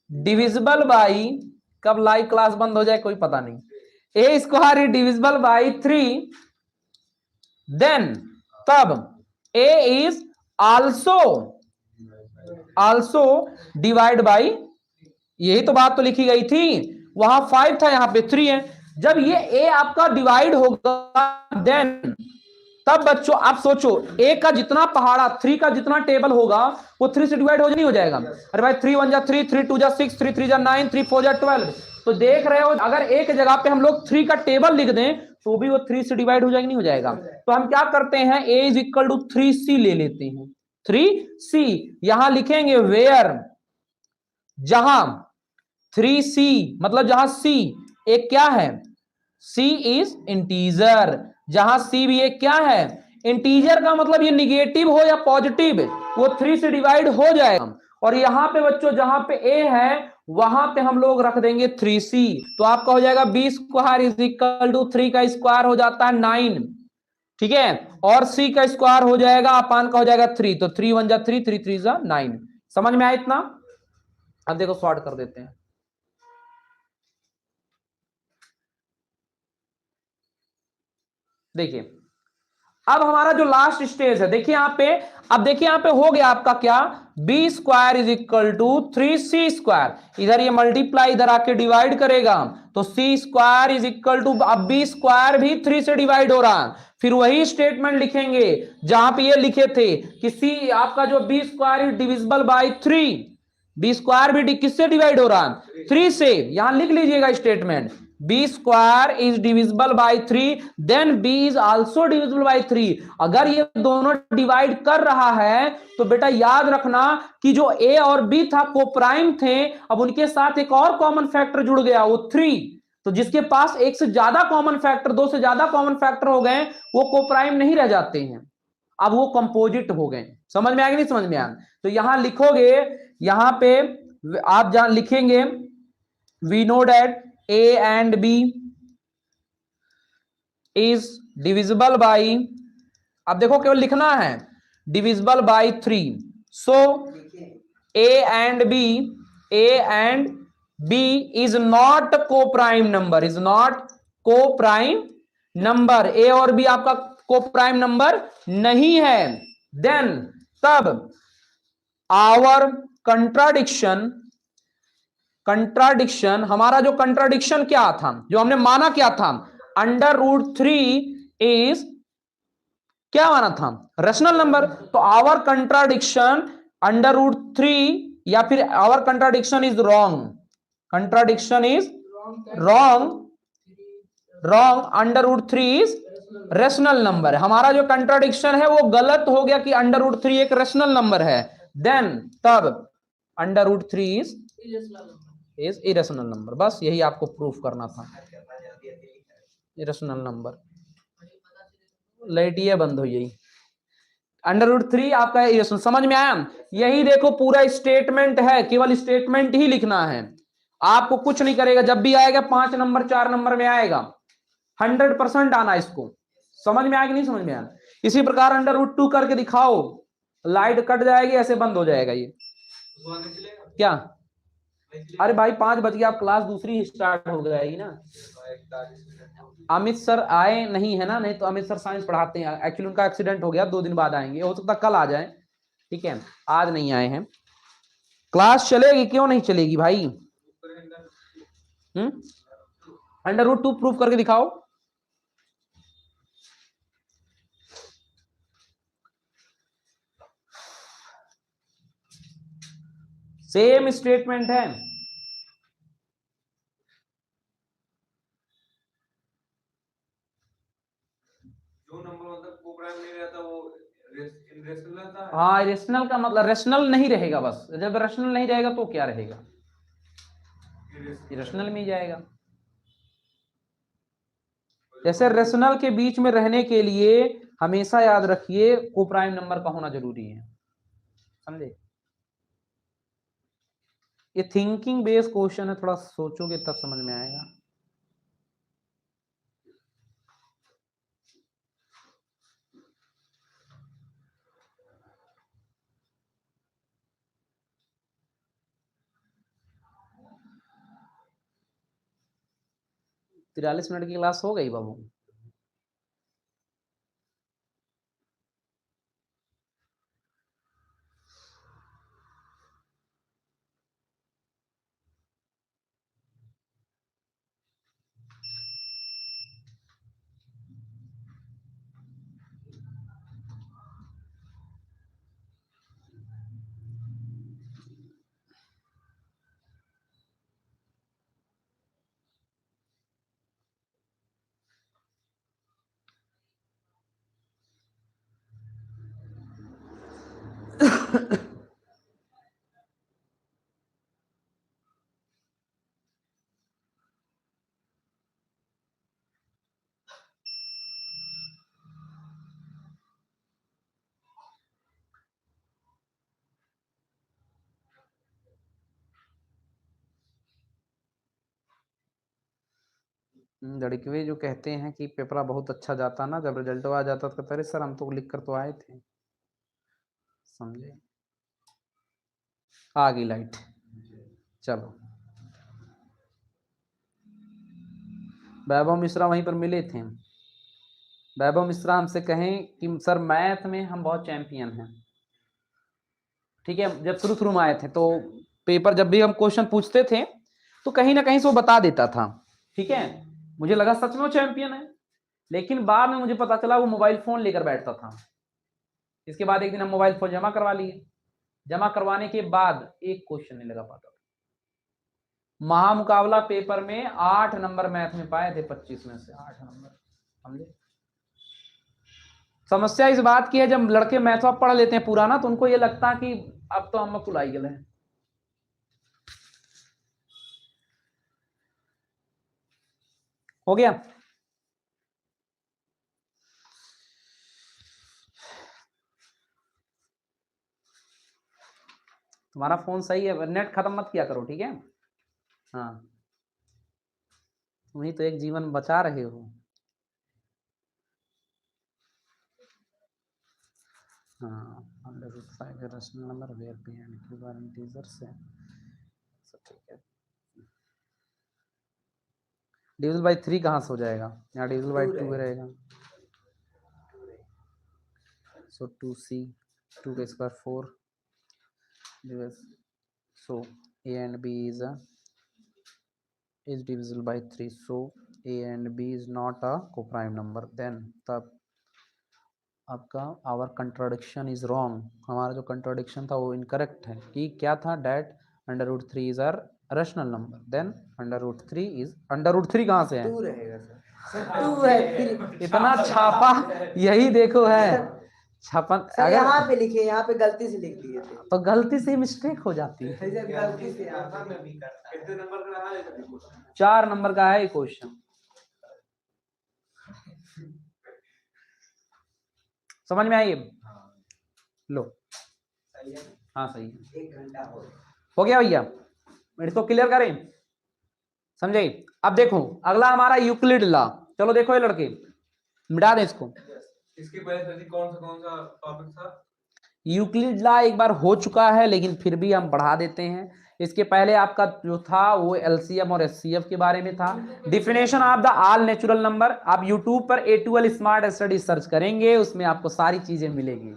divisible by, कब लाइव क्लास बंद हो जाए कोई पता नहीं, a square is divisible by 3, then तब a is also divide by, यही तो बात तो लिखी गई थी, वहां 5 था यहां पे 3 है। जब ये a आपका डिवाइड होगा देन तब बच्चों आप सोचो a का जितना पहाड़ा, 3 का जितना टेबल होगा वो 3 से डिवाइड हो नहीं हो जाएगा। अरे भाई 3 1 जा 3, 3 2 जा 6, 3 3 जा 9, 3 4 जा 12। तो देख रहे हो अगर एक जगह पे हम लोग 3 का टेबल लिख दें तो भी वो 3 से डिवाइड हो जाएगा, नहीं हो जाएगा। तो हम क्या करते हैं, a is equal to 3c ले लेते हैं, 3c यहां लिखेंगे, वेयर जहां 3c मतलब जहां c एक क्या है, c इज इंटीजर, जहां c भी एक क्या है, इंटीजर का मतलब ये निगेटिव हो या पॉजिटिव वो 3 से डिवाइड हो जाएगा। और यहां पे बच्चों जहां पे a है वहां पे हम लोग रख देंगे 3c, तो आपका हो जाएगा b square is equal to 3 का स्क्वायर हो जाता है 9, ठीक है, और c का स्क्वायर हो जाएगा अपान का हो जाएगा 3, तो 3 1 जा 3, 3 3 जा 9। समझ में आया इतना? अब देखो सॉर्ट कर देते हैं। देखिए अब हमारा जो लास्ट स्टेज है, देखिए यहां पे, अब देखिए यहां पे हो गया आपका क्या, b square is equal to 3c square, इधर ये मल्टीप्लाई इधर आके डिवाइड करेगा तो c square is equal to, अब b स्क्वायर भी 3 से डिवाइड हो रहा है, फिर वही स्टेटमेंट लिखेंगे जहां पे ये लिखे थे कि c आपका जो b square is divisible by 3, b square भी किससे डिवाइड हो रहा है, 3 से। यहां लिख लीजिएगा statement, b square is divisible by 3 then b is also divisible by 3। अगर ये दोनों डिवाइड कर रहा है तो बेटा याद रखना कि जो a और b था कोप्राइम थे, अब उनके साथ एक और कॉमन फैक्टर जुड़ गया वो 3, तो जिसके पास एक से ज्यादा कॉमन फैक्टर, 2 से ज्यादा कॉमन फैक्टर हो गए वो कोप्राइम नहीं रह जाते हैं, अब वो कंपोजिट हो गए। समझ में आएगा नहीं समझ में आया? तो यहां लिखोगे, यहां पे आप जहां लिखेंगे we know that a and b is divisible by, अब देखो केवल लिखना है divisible by 3, so a and b is not co-prime number, is not co-prime number, a और b आपका co-prime नंबर नहीं है। then तब our कंट्राडिक्शन, हमारा जो कंट्राडिक्शन क्या था, जो हमने माना क्या था, √3 इज क्या माना था? Rational number. तो आवर कंट्राडिक्शन अंडर रूट 3 या फिर our contradiction is wrong, contradiction is wrong, wrong, under root 3 is rational number. हमारा जो कंट्राडिक्शन है वो गलत हो गया कि अंडर रूट 3 एक रेशनल नंबर है, देन तब under root 3 is irrational number. बस यही आपको प्रूफ करना था, इरेशनल नंबर। लाइट ये बंद हो गई, अंडर रूट 3 आपका इरेशनल। समझ में आया? यही देखो पूरा स्टेटमेंट है, केवल स्टेटमेंट ही लिखना है, आपको कुछ नहीं करेगा। जब भी आएगा 5 नंबर 4 नंबर में आएगा, 100% आना इसको। समझ में आया कि नहीं समझ में आया? इसी प्रकार अंडर रूट 2 करके दिखाओ, लाइट कट जाएगी, ऐसे बंद हो जाएगा ये। क्या? अरे भाई 5 बज गया, आप क्लास दूसरी ही स्टार्ट हो जाएगी ना। अमित सर आए नहीं है ना, नहीं तो अमित सर साइंस पढ़ाते हैं, एक्चुअली उनका एक्सीडेंट हो गया, 2 दिन बाद आएंगे, हो सकता कल आ जाए, ठीक है, आज नहीं आए हैं। क्लास चलेगी, क्यों नहीं चलेगी भाई? अंडर रूट 2 प्रूफ करके दिखाओ। सेम स्टेटमेंट है। जो नंबर मतलब को प्राइम नहीं रहता वो इरेशनल रहता है। हाँ, रेशनल का मतलब रेशनल नहीं रहेगा, बस जब रेशनल नहीं रहेगा तो क्या रहेगा? रेशनल में ही जाएगा। जैसे रेशनल के बीच में रहने के लिए हमेशा याद रखिए को प्राइम नंबर का होना जरूरी है, समझे? ये थिंकिंग बेस्ड क्वेश्चन है, थोड़ा सोचोगे तब समझ में आएगा। तिरालीस मिनट की क्लास हो गई बाबू। लड़के जो कहते हैं कि पेपर बहुत अच्छा जाता ना, जब रिजल्ट आ जाता तो कहते अरे सर हम तो लिख कर तो आए थे, समझे? आ गई लाइट, चलो। वैभव मिश्रा वहीं पर मिले थे। वैभव मिश्रा हमसे कहें कि सर मैथ में हम बहुत चैंपियन हैं, ठीक है। जब शुरू शुरू में आए थे तो पेपर जब भी हम क्वेश्चन पूछते थे तो कहीं ना कहीं से वो बता देता था, ठीक है। मुझे लगा सच में वो चैंपियन है, लेकिन बाद में मुझे पता चला वो मोबाइल फोन लेकर बैठता था। इसके बाद एक दिन हम मोबाइल फोन जमा करवा लिए, जमा करवाने के बाद एक क्वेश्चन नहीं लगा पाता। महामुकाबला पेपर में 8 नंबर मैथ में पाए थे, 25 में से 8 नंबर, समझे? समस्या इस बात की है जब लड़के मैथ पढ़ लेते हैं पूरा ना, तो उनको ये लगता है कि अब तो हम कुलाई गए हैं। हो गया? तुम्हारा फोन सही है, नेट खत्म मत किया करो, ठीक है? हाँ, तुम ही तो एक जीवन बचा रहे हो। हाँ, √5 rational number where P and Q are integer से, ठीक है। डिविजल बाई 3 कहाँ से हो जाएगा? यहाँ डिविजल बाई 2 रहेगा, सो 2c, 2 का square 4, so a and b is divisible by 3, so a and b is not a co-prime number, then the आपका आवर कंट्राडिक्शन इज रॉन्ग, हमारा जो कंट्राडिक्शन था वो इनकरेक्ट है। कि क्या था, that √3 is are rational number, then √3 is √3 कहाँ से है, 2 रहेगा सर। 2 है 3 इतना छापा, यही देखो है छापन। सर, अगर यहाँ पे लिखे, यहाँ पे गलती से लिख दिए थे। तो गलती से मिस्टेक हो जाती है। सर, गलती से यहाँ पे में भी करता है। कितने नंबर का रहा है ये क्वेश्चन? 4 नंबर का है ये क्वेश्चन, समझ में आई? लो सही है। हाँ सही है, 1 घंटा हो गया भैया, इसको क्लियर करें, समझे? अब देखो अगला हमारा यूक्लिड लॉ। चलो देखो ये लड़के, मिटा दें इसको। इसके पहले सर कौन सा टॉपिक था? यूक्लिड लॉ एक बार हो चुका है, लेकिन फिर भी हम बढ़ा देते हैं। इसके पहले आपका जो था वो एलसीएम और एचसीएफ के बारे में था। Definition of the all natural number, आप यूट्यूब पर A2L स्मार्ट स्टडी सर्च करेंगे, उसमें आपको सारी चीजें मिलेगी,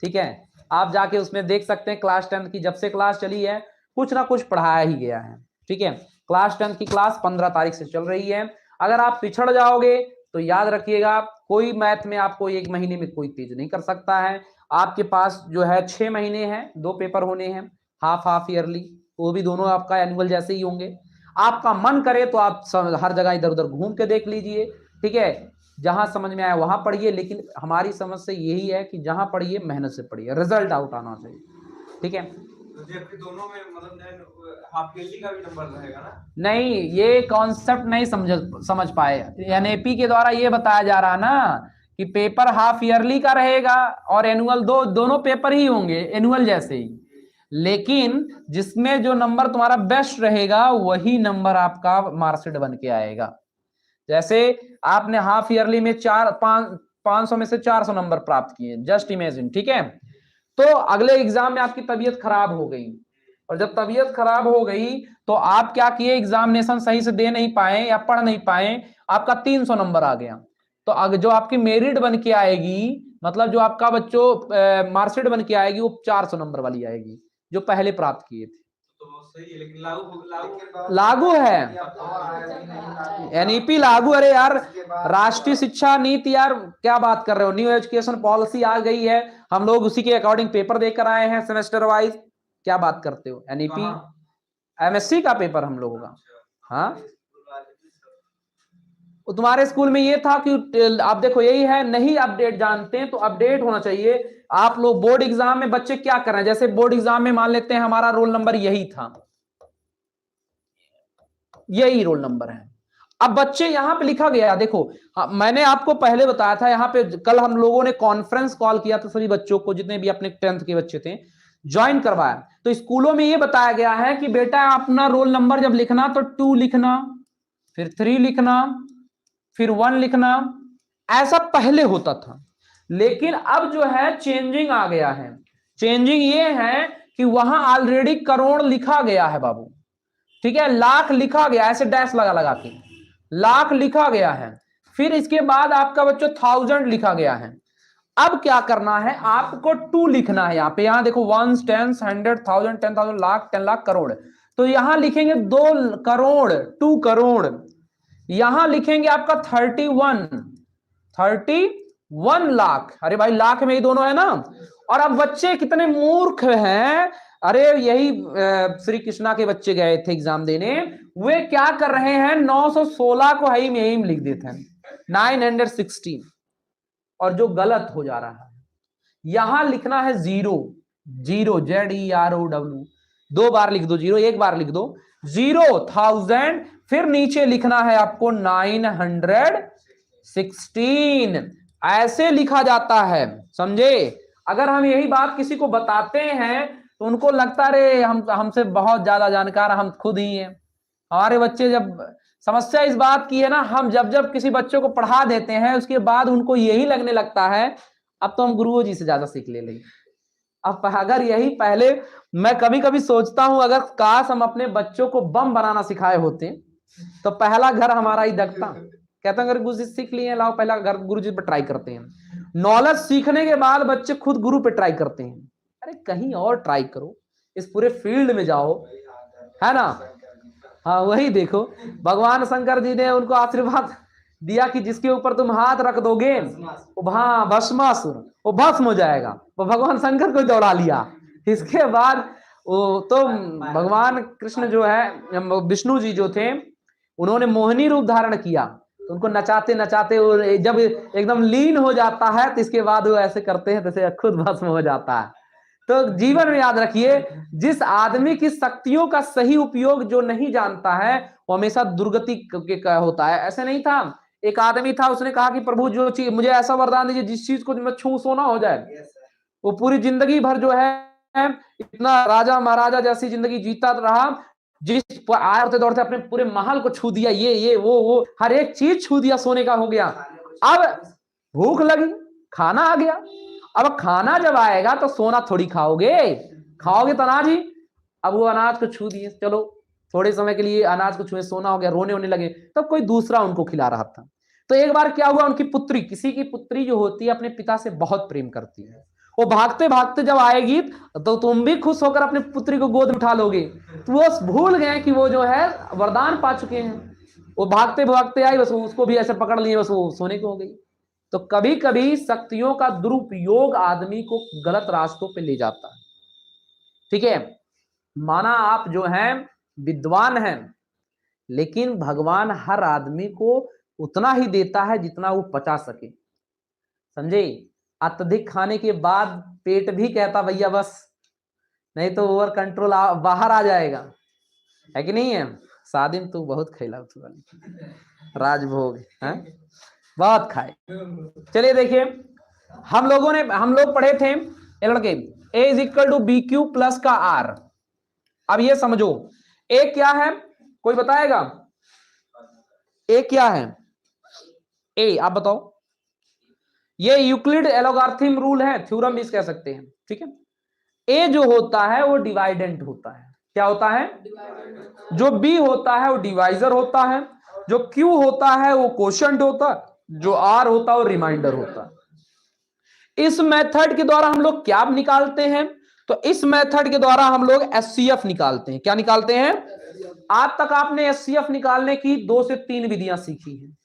ठीक है? आप जाके उसमें देख सकते हैं। क्लास 10 की जब से क्लास चली है कुछ ना कुछ पढ़ाया ही गया है, ठीक है? क्लास 10 की क्लास 15 तारीख से चल रही है। अगर आप पिछड़ जाओगे तो याद रखिएगा, कोई मैथ में आपको 1 महीने में कोई तेज नहीं कर सकता है। आपके पास जो है 6 महीने हैं, 2 पेपर होने हैं, हाफ ईयरली, वो भी दोनों आपका एनुअल जैसे ही होंगे। आपका मन करे तो आप हर जगह इधर उधर घूम के देख लीजिए, ठीक है? जहां समझ में आया वहां पढ़िए, लेकिन हमारी समझ से यही है कि जहां पढ़िए मेहनत से पढ़िए, रिजल्ट आउट आना चाहिए, ठीक है? तो जबकि दोनों में मतलब हाफ ईयरली का भी नंबर रहेगा ना? नहीं, ये कॉन्सेप्ट नहीं समझ पाए। एनएपी के द्वारा ये बताया जा रहा ना कि पेपर हाफ ईयरली का रहेगा और एनुअल, दोनों पेपर ही होंगे एनुअल जैसे ही, लेकिन जिसमें जो नंबर तुम्हारा बेस्ट रहेगा वही नंबर आपका मार्कशीट बन के आएगा। जैसे आपने हाफ ईयरली में 500 में से 400 नंबर प्राप्त किए, जस्ट इमेजिन, ठीक है? तो अगले एग्जाम में आपकी तबीयत खराब हो गई, और जब तबीयत खराब हो गई तो आप क्या किए, एग्जामिनेशन सही से दे नहीं पाए या पढ़ नहीं पाए, आपका 300 नंबर आ गया। तो जो आपकी मेरिट बन के आएगी, मतलब जो आपका बच्चों मार्कशीट बन के आएगी, वो 400 नंबर वाली आएगी जो पहले प्राप्त किए थे। तो सही है, लेकिन लागू है एनईपी लागू। अरे यार, राष्ट्रीय शिक्षा नीति, यार क्या बात कर रहे हो? न्यू एजुकेशन पॉलिसी आ गई है, हम लोग उसी के अकॉर्डिंग पेपर देकर आए हैं सेमेस्टर वाइज। क्या बात करते हो? एनईपी एमएससी का पेपर हम लोगों का। हाँ, तुम्हारे स्कूल में ये था कि आप देखो यही है, नहीं अपडेट जानते हैं तो अपडेट होना चाहिए। आप लोग बोर्ड एग्जाम में बच्चे क्या कर रहे हैं, जैसे बोर्ड एग्जाम में मान लेते हैं हमारा रोल नंबर यही था, यही रोल नंबर है। अब बच्चे यहां पे लिखा गया, देखो मैंने आपको पहले बताया था, यहाँ पे कल हम लोगों ने कॉन्फ्रेंस कॉल किया था सभी बच्चों को, जितने भी अपने 10th के बच्चे थे, ज्वाइन करवाया। तो स्कूलों में ये बताया गया है कि बेटा अपना रोल नंबर जब लिखना तो 2 लिखना, फिर 3 लिखना, फिर 1 लिखना, ऐसा पहले होता था। लेकिन अब जो है चेंजिंग आ गया है। चेंजिंग ये है कि वहां ऑलरेडी करोड़ लिखा गया है बाबू, ठीक है? लाख लिखा गया, ऐसे डैश लगा लगा के लाख लिखा गया है। फिर इसके बाद आपका बच्चों 1000 लिखा गया है। अब क्या करना है, आपको 2 लिखना है। यहाँ पे, यहाँ देखो 1 10 100 1000 10,000 लाख 10 लाख करोड़, तो यहां लिखेंगे 2 करोड़ 2 करोड़। यहां लिखेंगे आपका 31 लाख। अरे भाई लाख में ही दोनों है ना। और अब बच्चे कितने मूर्ख हैं, अरे यही श्री कृष्णा के बच्चे गए थे एग्जाम देने, वे क्या कर रहे हैं, 916 को हाई में ही लिख देते हैं 916, और जो गलत हो जा रहा है यहां लिखना है 0 ZEROW, 2 बार लिख दो 0, 1 बार लिख दो 0,000, फिर नीचे लिखना है आपको 916, ऐसे लिखा जाता है, समझे? अगर हम यही बात किसी को बताते हैं तो उनको लगता है हमसे बहुत ज्यादा जानकार हम खुद ही हैं। हमारे बच्चे, जब समस्या इस बात की है ना, हम जब किसी बच्चे को पढ़ा देते हैं उसके बाद उनको यही लगने लगता है अब तो हम गुरुओं जी से ज्यादा सीख ले लेंगे। अब अगर यही पहले, मैं कभी कभी सोचता हूं अगर काश हम अपने बच्चों को बम बनाना सिखाए होते तो पहला घर हमारा ही दगता। कहता अगर गुरु जी सीख लिए, लाओ पहला घर गुरु जी पे ट्राई करते हैं। नॉलेज सीखने के बाद बच्चे खुद गुरु पे ट्राई करते हैं। अरे कहीं और ट्राई करो, इस पूरे फील्ड में जाओ, है ना? हाँ वही देखो, भगवान शंकर जी ने उनको आशीर्वाद दिया कि जिसके ऊपर तुम हाथ रख दोगे वो हाँ भस्मासुर, वो भस्म हो जाएगा। वो भगवान शंकर को दौड़ा लिया। इसके बाद वो तो भगवान कृष्ण जो है, विष्णु जी जो थे, उन्होंने मोहिनी रूप धारण किया। तो उनको नचाते नचाते और जब एकदम लीन हो जाता है तो इसके बाद वो ऐसे करते हैं जैसे खुद भस्म हो जाता है। तो जीवन में याद रखिए, जिस आदमी की शक्तियों का सही उपयोग जो नहीं जानता है वो हमेशा दुर्गति का होता है। ऐसे नहीं था, एक आदमी था, उसने कहा कि प्रभु जो चीज मुझे ऐसा वरदान दीजिए जिस चीज को मैं छू सोना हो जाए। वो पूरी जिंदगी भर जो है इतना राजा महाराजा जैसी जिंदगी जीता रहा, जिस आते दौड़ते अपने पूरे महल को छू दिया, ये वो हर एक चीज छू दिया, सोने का हो गया। अब भूख लगी, खाना आ गया। अब खाना जब आएगा तो सोना थोड़ी खाओगे तो अनाज ही। अब वो अनाज को छू दिए, चलो थोड़े समय के लिए अनाज को छुए, सोना हो गया, रोने होने लगे। तब कोई दूसरा उनको खिला रहा था। तो एक बार क्या हुआ, उनकी पुत्री, किसी की पुत्री जो होती है अपने पिता से बहुत प्रेम करती है, वो भागते भागते जब आएगी तो तुम भी खुश होकर अपनी पुत्री को गोद में उठा लोगे। तो वो भूल गए कि वो जो है वरदान पा चुके हैं। वो भागते भागते आई, बस उसको भी ऐसे पकड़ लिए, बस वो सोने को हो गई। तो कभी कभी शक्तियों का दुरुपयोग आदमी को गलत रास्तों पे ले जाता है। ठीक है, माना आप जो हैं विद्वान हैं, लेकिन भगवान हर आदमी को उतना ही देता है जितना वो पचा सके, समझे। अत्यधिक खाने के बाद पेट भी कहता भैया बस, नहीं तो ओवर कंट्रोल बाहर आ जाएगा, है कि नहीं है। शादी में तू बहुत खेला, राजभोग है, बहुत खाए। चलिए देखिए, हम लोग पढ़े थे ये लड़के, A is equal to B Q plus का R। अब ये समझो A क्या है, कोई बताएगा A क्या है? A आप बताओ। ये यूक्लिड एलोगार्थम रूल है, थ्योरम भी कह सकते हैं। ठीक है, A जो होता है वो डिवाइडेंट होता है। क्या होता है? जो B होता है वो डिवाइजर होता है, जो Q होता है वो कोशेंट होता है, जो R होता है वो रिमाइंडर होता है। इस मेथड के द्वारा हम लोग क्या निकालते हैं? तो इस मेथड के द्वारा हम लोग एचसीएफ निकालते हैं। क्या निकालते हैं? आज तक आपने एचसीएफ निकालने की 2 से 3 विधियां सीखी हैं,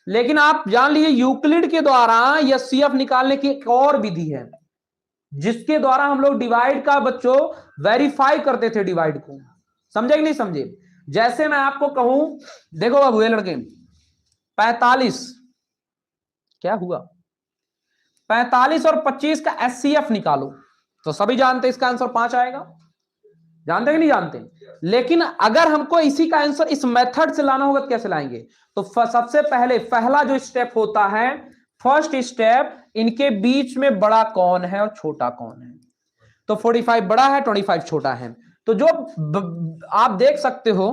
लेकिन आप जान लीजिए यूक्लिड के द्वारा एचसीएफ निकालने की एक और विधि है, जिसके द्वारा हम लोग डिवाइड का बच्चों वेरीफाई करते थे डिवाइड को। समझे कि नहीं समझे? जैसे मैं आपको कहूं, देखो बाबू ये लड़के 45, क्या हुआ, 45 और 25 का एचसीएफ निकालो, तो सभी जानते हैं इसका आंसर 5 आएगा। जानते कि नहीं जानते? लेकिन अगर हमको इसी का आंसर इस मेथड से लाना होगा तो कैसे लाएंगे? तो सबसे पहला जो स्टेप होता है, फर्स्ट स्टेप, इनके बीच में बड़ा कौन है और छोटा कौन है। तो 45 बड़ा है, 25 छोटा है। तो जो आप देख सकते हो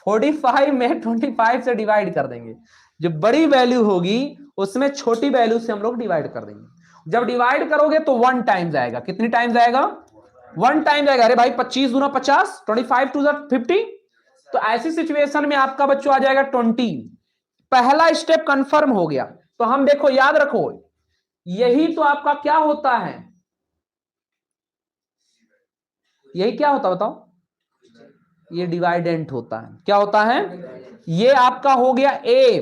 45 में 25 से डिवाइड कर देंगे, जो बड़ी वैल्यू होगी उसमें छोटी वैल्यू से हम लोग डिवाइड कर देंगे। जब डिवाइड करोगे तो 1 टाइम जाएगा। कितनी टाइम जाएगा? 1 टाइम जाएगा। अरे भाई 25 दूना 50, 25 टू 50। तो ऐसी सिचुएशन में आपका बच्चों आ जाएगा 20। पहला स्टेप कंफर्म हो गया। तो हम देखो, याद रखो, यही तो आपका क्या होता है, यही क्या होता बताओ, ये डिवाइडेंट होता है। क्या होता है? ये आपका हो गया A,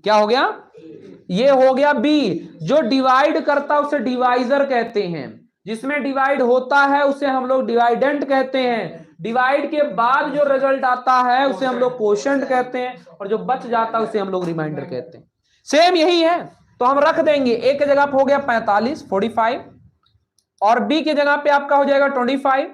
क्या हो गया? ये हो गया B। जो डिवाइड करता है उसे डिवाइजर कहते हैं, जिसमें डिवाइड होता है उसे हम लोग डिवाइडेंट कहते हैं। डिवाइड के बाद जो रिजल्ट आता है उसे हम लोग कोशेंट कहते हैं, और जो बच जाता है उसे हम लोग रिमाइंडर कहते हैं। सेम यही है। तो हम रख देंगे A के जगह पे हो गया 45 45, और B के जगह पे आपका हो जाएगा 25,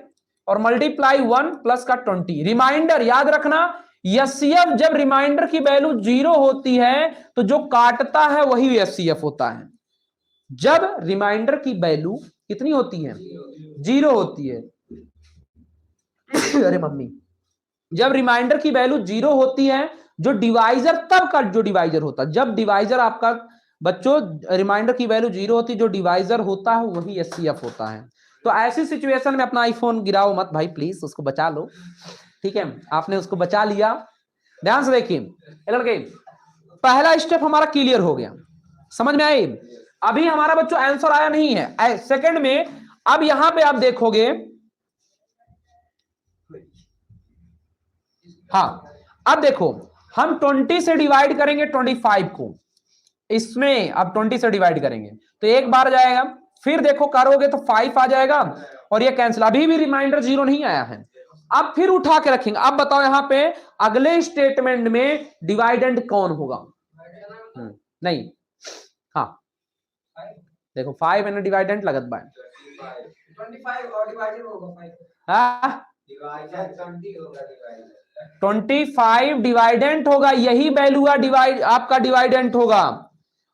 और मल्टीप्लाई 1 प्लस का 20। रिमाइंडर याद रखना, एचसीएफ जब रिमाइंडर की वैल्यू 0 होती है तो जो काटता है वही एचसीएफ होता है। जब रिमाइंडर की वैल्यू कितनी होती है? 0 होती है। अरे मम्मी, जब रिमाइंडर की वैल्यू 0 होती है, जो डिवाइजर तब का जो डिवाइजर होता है, जब डिवाइजर आपका बच्चों रिमाइंडर की वैल्यू 0 होती है, जो डिवाइजर होता है वही एचसीएफ होता है। तो ऐसी सिचुएशन में अपना आईफोन गिराओ मत भाई, प्लीज उसको बचा लो। ठीक है, आपने उसको बचा लिया। ध्यान से देखिए लड़के, पहला स्टेप हमारा क्लियर हो गया, समझ में आई? अभी हमारा बच्चों आंसर आया नहीं है सेकंड में। अब यहां पे आप देखोगे, हाँ अब देखो, हम 20 से डिवाइड करेंगे 25 को, इसमें अब 20 से डिवाइड करेंगे तो एक बार जाएगा, फिर देखो करोगे तो 5 आ जाएगा और ये कैंसिल, अभी भी रिमाइंडर 0 नहीं आया है। अब फिर उठा के रखेंगे, अब बताओ यहां पे अगले स्टेटमेंट में डिवाइडेंड कौन होगा? नहीं, हाँ देखो 5 एंड डिवाइडेंड लगत बाय 25 और डिवाइडेड होगा 5। हाँ डिवाइडेड 20 होगा डिवाइडेड 25 डिवाइडेंट होगा, यही वैल्यू का डिवाइड आपका डिवाइडेंट होगा।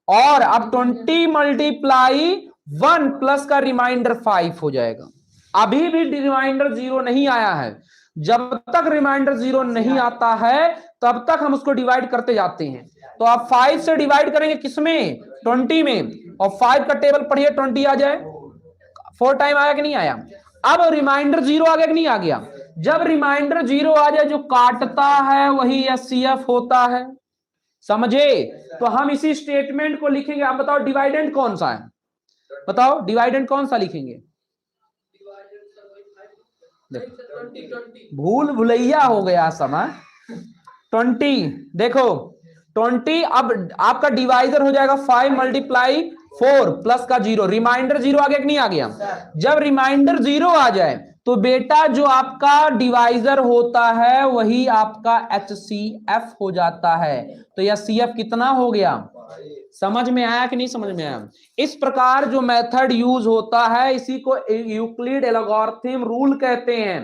और अब 20 मल्टीप्लाई 1 प्लस का रिमाइंडर 5 हो जाएगा। अभी भी रिमाइंडर 0 नहीं आया है, जब तक रिमाइंडर 0 नहीं आता है तब तक हम उसको डिवाइड करते जाते हैं। तो आप 5 से डिवाइड करेंगे किसमें? 20 में, और 5 का टेबल पढ़िए 20 आ जाए, 4 टाइम आया कि नहीं आया? अब रिमाइंडर 0 आ गया कि नहीं आ गया? जब रिमाइंडर 0 आ जाए जो काटता है वही एचसीएफ होता है, समझे? तो हम इसी स्टेटमेंट को लिखेंगे। आप बताओ डिवाइडेंड कौन सा है, बताओ डिवाइडेंड कौन सा लिखेंगे? भूल भुलैया हो गया समय 20, देखो 20, अब आपका डिवाइजर हो जाएगा 5 मल्टीप्लाई 4 प्लस का 0, रिमाइंडर 0 आ गया कि नहीं आ गया? जब रिमाइंडर 0 आ जाए तो बेटा जो आपका डिवाइजर होता है वही आपका एचसीएफ हो जाता है। तो यह सीएफ कितना हो गया? समझ में आया कि नहीं समझ में आया? इस प्रकार जो मेथड यूज होता है इसी को यूक्लिड एल्गोरिथम रूल कहते हैं।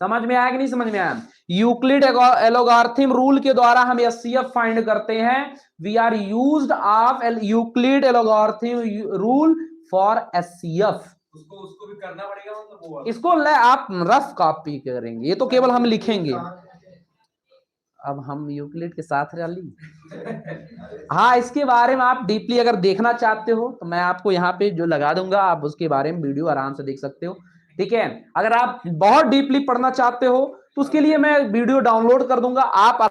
समझ में आया कि नहीं समझ में आया? यूक्लिड एल्गोरिथम रूल के द्वारा हम एचसीएफ फाइंड करते हैं। We are used of Euclid algorithm rule for HCF. उसको भी करना पड़ेगा, मतलब वो इसको ले आप रफ कॉपी करेंगे, ये तो केवल हम लिखेंगे। अब हम यूक्लिड के साथ रही। हाँ, इसके बारे में आप डीपली अगर देखना चाहते हो तो मैं आपको यहाँ पे जो लगा दूंगा, आप उसके बारे में वीडियो आराम से देख सकते हो, ठीक है? अगर आप बहुत डीपली पढ़ना चाहते हो तो उसके लिए मैं वीडियो डाउनलोड कर दूंगा, आप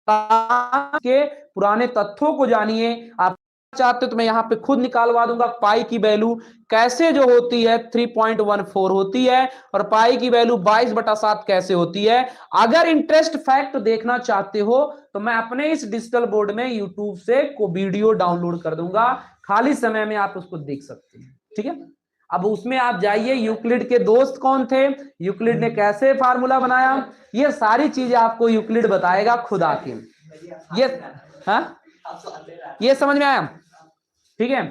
के पुराने तथ्यों को जानिए। आप चाहते हो तो मैं यहाँ पे खुद निकालवा दूंगा पाई की वैल्यू कैसे जो होती है 3.14 होती है, और पाई की वैल्यू 22/7 कैसे होती है। अगर इंटरेस्ट फैक्ट देखना चाहते हो तो मैं अपने इस डिजिटल बोर्ड में यूट्यूब से को वीडियो डाउनलोड कर दूंगा, खाली समय में आप उसको देख सकते हैं, ठीक है? अब उसमें आप जाइए, यूक्लिड के दोस्त कौन थे, यूक्लिड ने कैसे फार्मूला बनाया, ये सारी चीजें आपको यूक्लिड बताएगा खुद आके। ये हाँ, ये समझ में आया? ठीक है,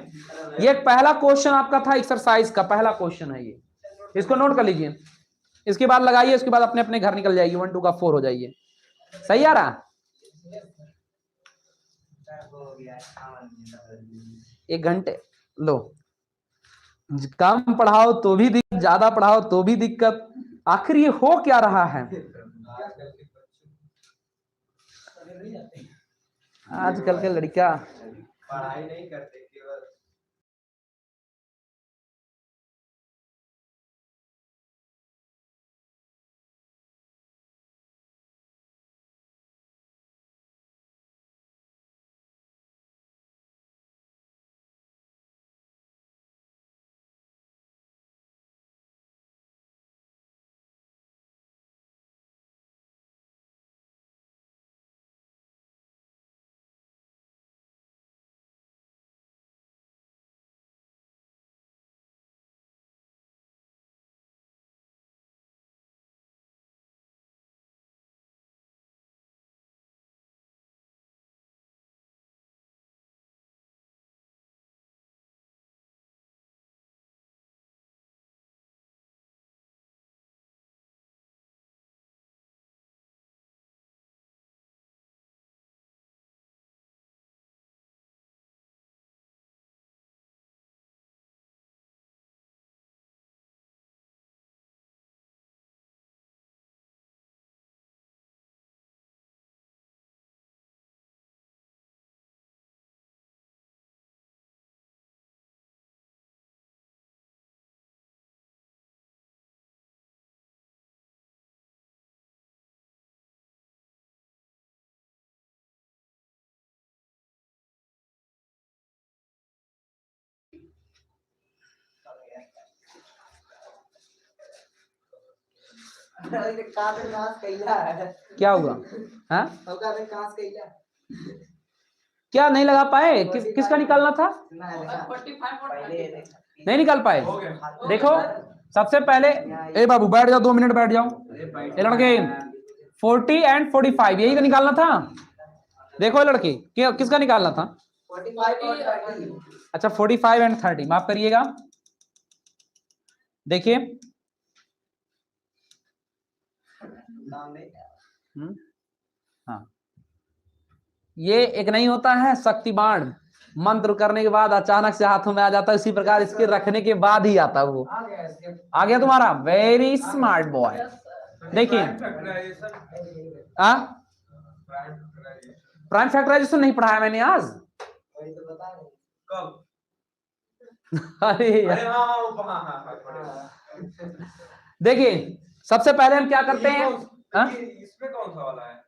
ये पहला क्वेश्चन आपका था एक्सरसाइज का, पहला क्वेश्चन है ये, इसको नोट कर लीजिए। इसके बाद लगाइए, इसके बाद अपने अपने घर निकल जाइए, 1 2 का 4 हो जाइए। सही आ रहा? 1 घंटे लो, कम पढ़ाओ तो भी दिक्कत, ज्यादा पढ़ाओ तो भी दिक्कत, आखिर ये हो क्या रहा है? आजकल के लड़का पढ़ाई नहीं करते। क्या हुआ? हाँ, क्या नहीं लगा पाए? किसका निकालना था? 45 और 30 नहीं निकाल पाए? हो गया। देखो सबसे पहले, ए बाबू बैठ जाओ, 2 मिनट बैठ जाओ। ये लड़के 40 एंड 45 यही तो निकालना था। देखो लड़के किसका निकालना था? 45 और 30 अच्छा 45 एंड 30 माफ करिएगा। देखिए हाँ, ये एक नहीं होता है शक्तिबाण, मंत्र करने के बाद अचानक से हाथों में आ जाता है, इसी प्रकार इसके रखने के बाद ही आता है वो। आ गया तुम्हारा? Very smart boy. देखिए प्राइम फैक्टराइजेशन नहीं पढ़ाया मैंने आज। कब? अरे अरे हाँ। देखिए सबसे पहले हम क्या करते हैं? इसमें कौन सा वाला है?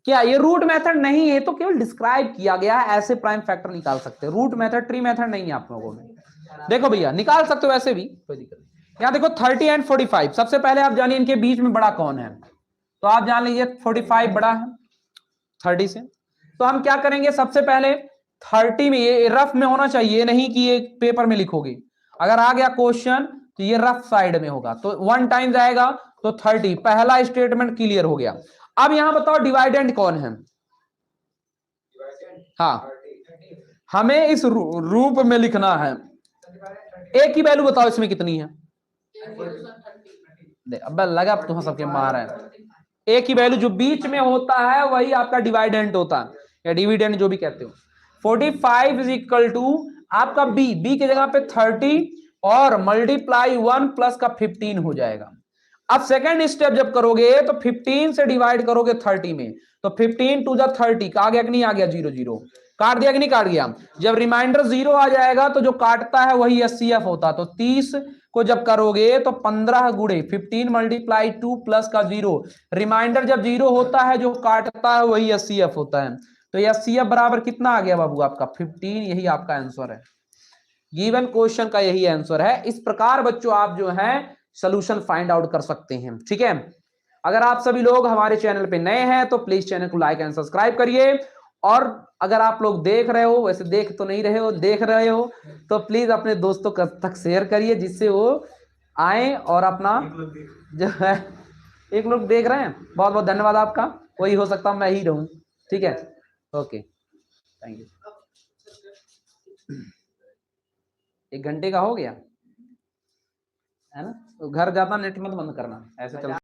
क्या ये रूट मेथड नहीं है, तो केवल डिस्क्राइब किया गया है, ऐसे प्राइम फैक्टर निकाल सकते हैं। रूट मेथड ट्री मेथड नहीं है आप लोगों में। देखो भैया निकाल सकते हो वैसे भी, कोई दिक्कत नहीं। यहाँ देखो 30 एंड 45, सबसे पहले आप जानिए इनके बीच में बड़ा कौन है, तो आप जान लीजिए 45 बड़ा है 30 से। तो हम क्या करेंगे, सबसे पहले 30 में, ये रफ में होना चाहिए, नहीं कि ये पेपर में लिखोगे। अगर आ गया क्वेश्चन तो ये रफ साइड में होगा, तो 1 टाइम जाएगा तो 30। पहला स्टेटमेंट क्लियर हो गया। अब यहां बताओ डिवाइडेंड कौन है? हाँ, हमें इस रूप में लिखना है। ए की वैल्यू बताओ इसमें कितनी है? अब लगा तुम सबके मार है। ए की वैल्यू जो बीच में होता है वही आपका डिवाइडेंड होता है, या डिविडेंड जो भी कहते हो। 45 इज इक्वल टू आपका बी की जगह पे 30 और मल्टीप्लाई 1 प्लस का 15 हो जाएगा। अब सेकंड स्टेप जब करोगे तो 15 से डिवाइड करोगे 30 में, तो 15 टू 30 आ गया कि नहीं आ गया? 0 0 काट दिया कि नहीं काट गया? जब रिमाइंडर 0 आ जाएगा तो जो काटता है वही एचसीएफ होता। तो 30 को जब करोगे तो 15 गुणे 15 मल्टीप्लाई 2 प्लस का 0, रिमाइंडर जब 0 होता है जो काटता है वही एचसीएफ होता है। तो एचसीएफ बराबर कितना आ गया बाबू? आपका 15। यही आपका आंसर है, गिवन क्वेश्चन का यही आंसर है। इस प्रकार बच्चों आप जो है सोल्यूशन फाइंड आउट कर सकते हैं। ठीक है, अगर आप सभी लोग हमारे चैनल पे नए हैं तो प्लीज चैनल को लाइक एंड सब्सक्राइब करिए। और अगर आप लोग देख रहे हो, वैसे देख तो नहीं रहे हो, देख रहे हो, तो प्लीज अपने दोस्तों तक शेयर करिए, जिससे वो आए और अपना जो है, एक लोग देख रहे हैं। बहुत बहुत धन्यवाद आपका, कोई हो सकता मैं ही रहूं। ठीक है, ओके, थैंक यू। 1 घंटे का हो गया है ना, तो घर जाता नेट मत बंद करना, ऐसे चल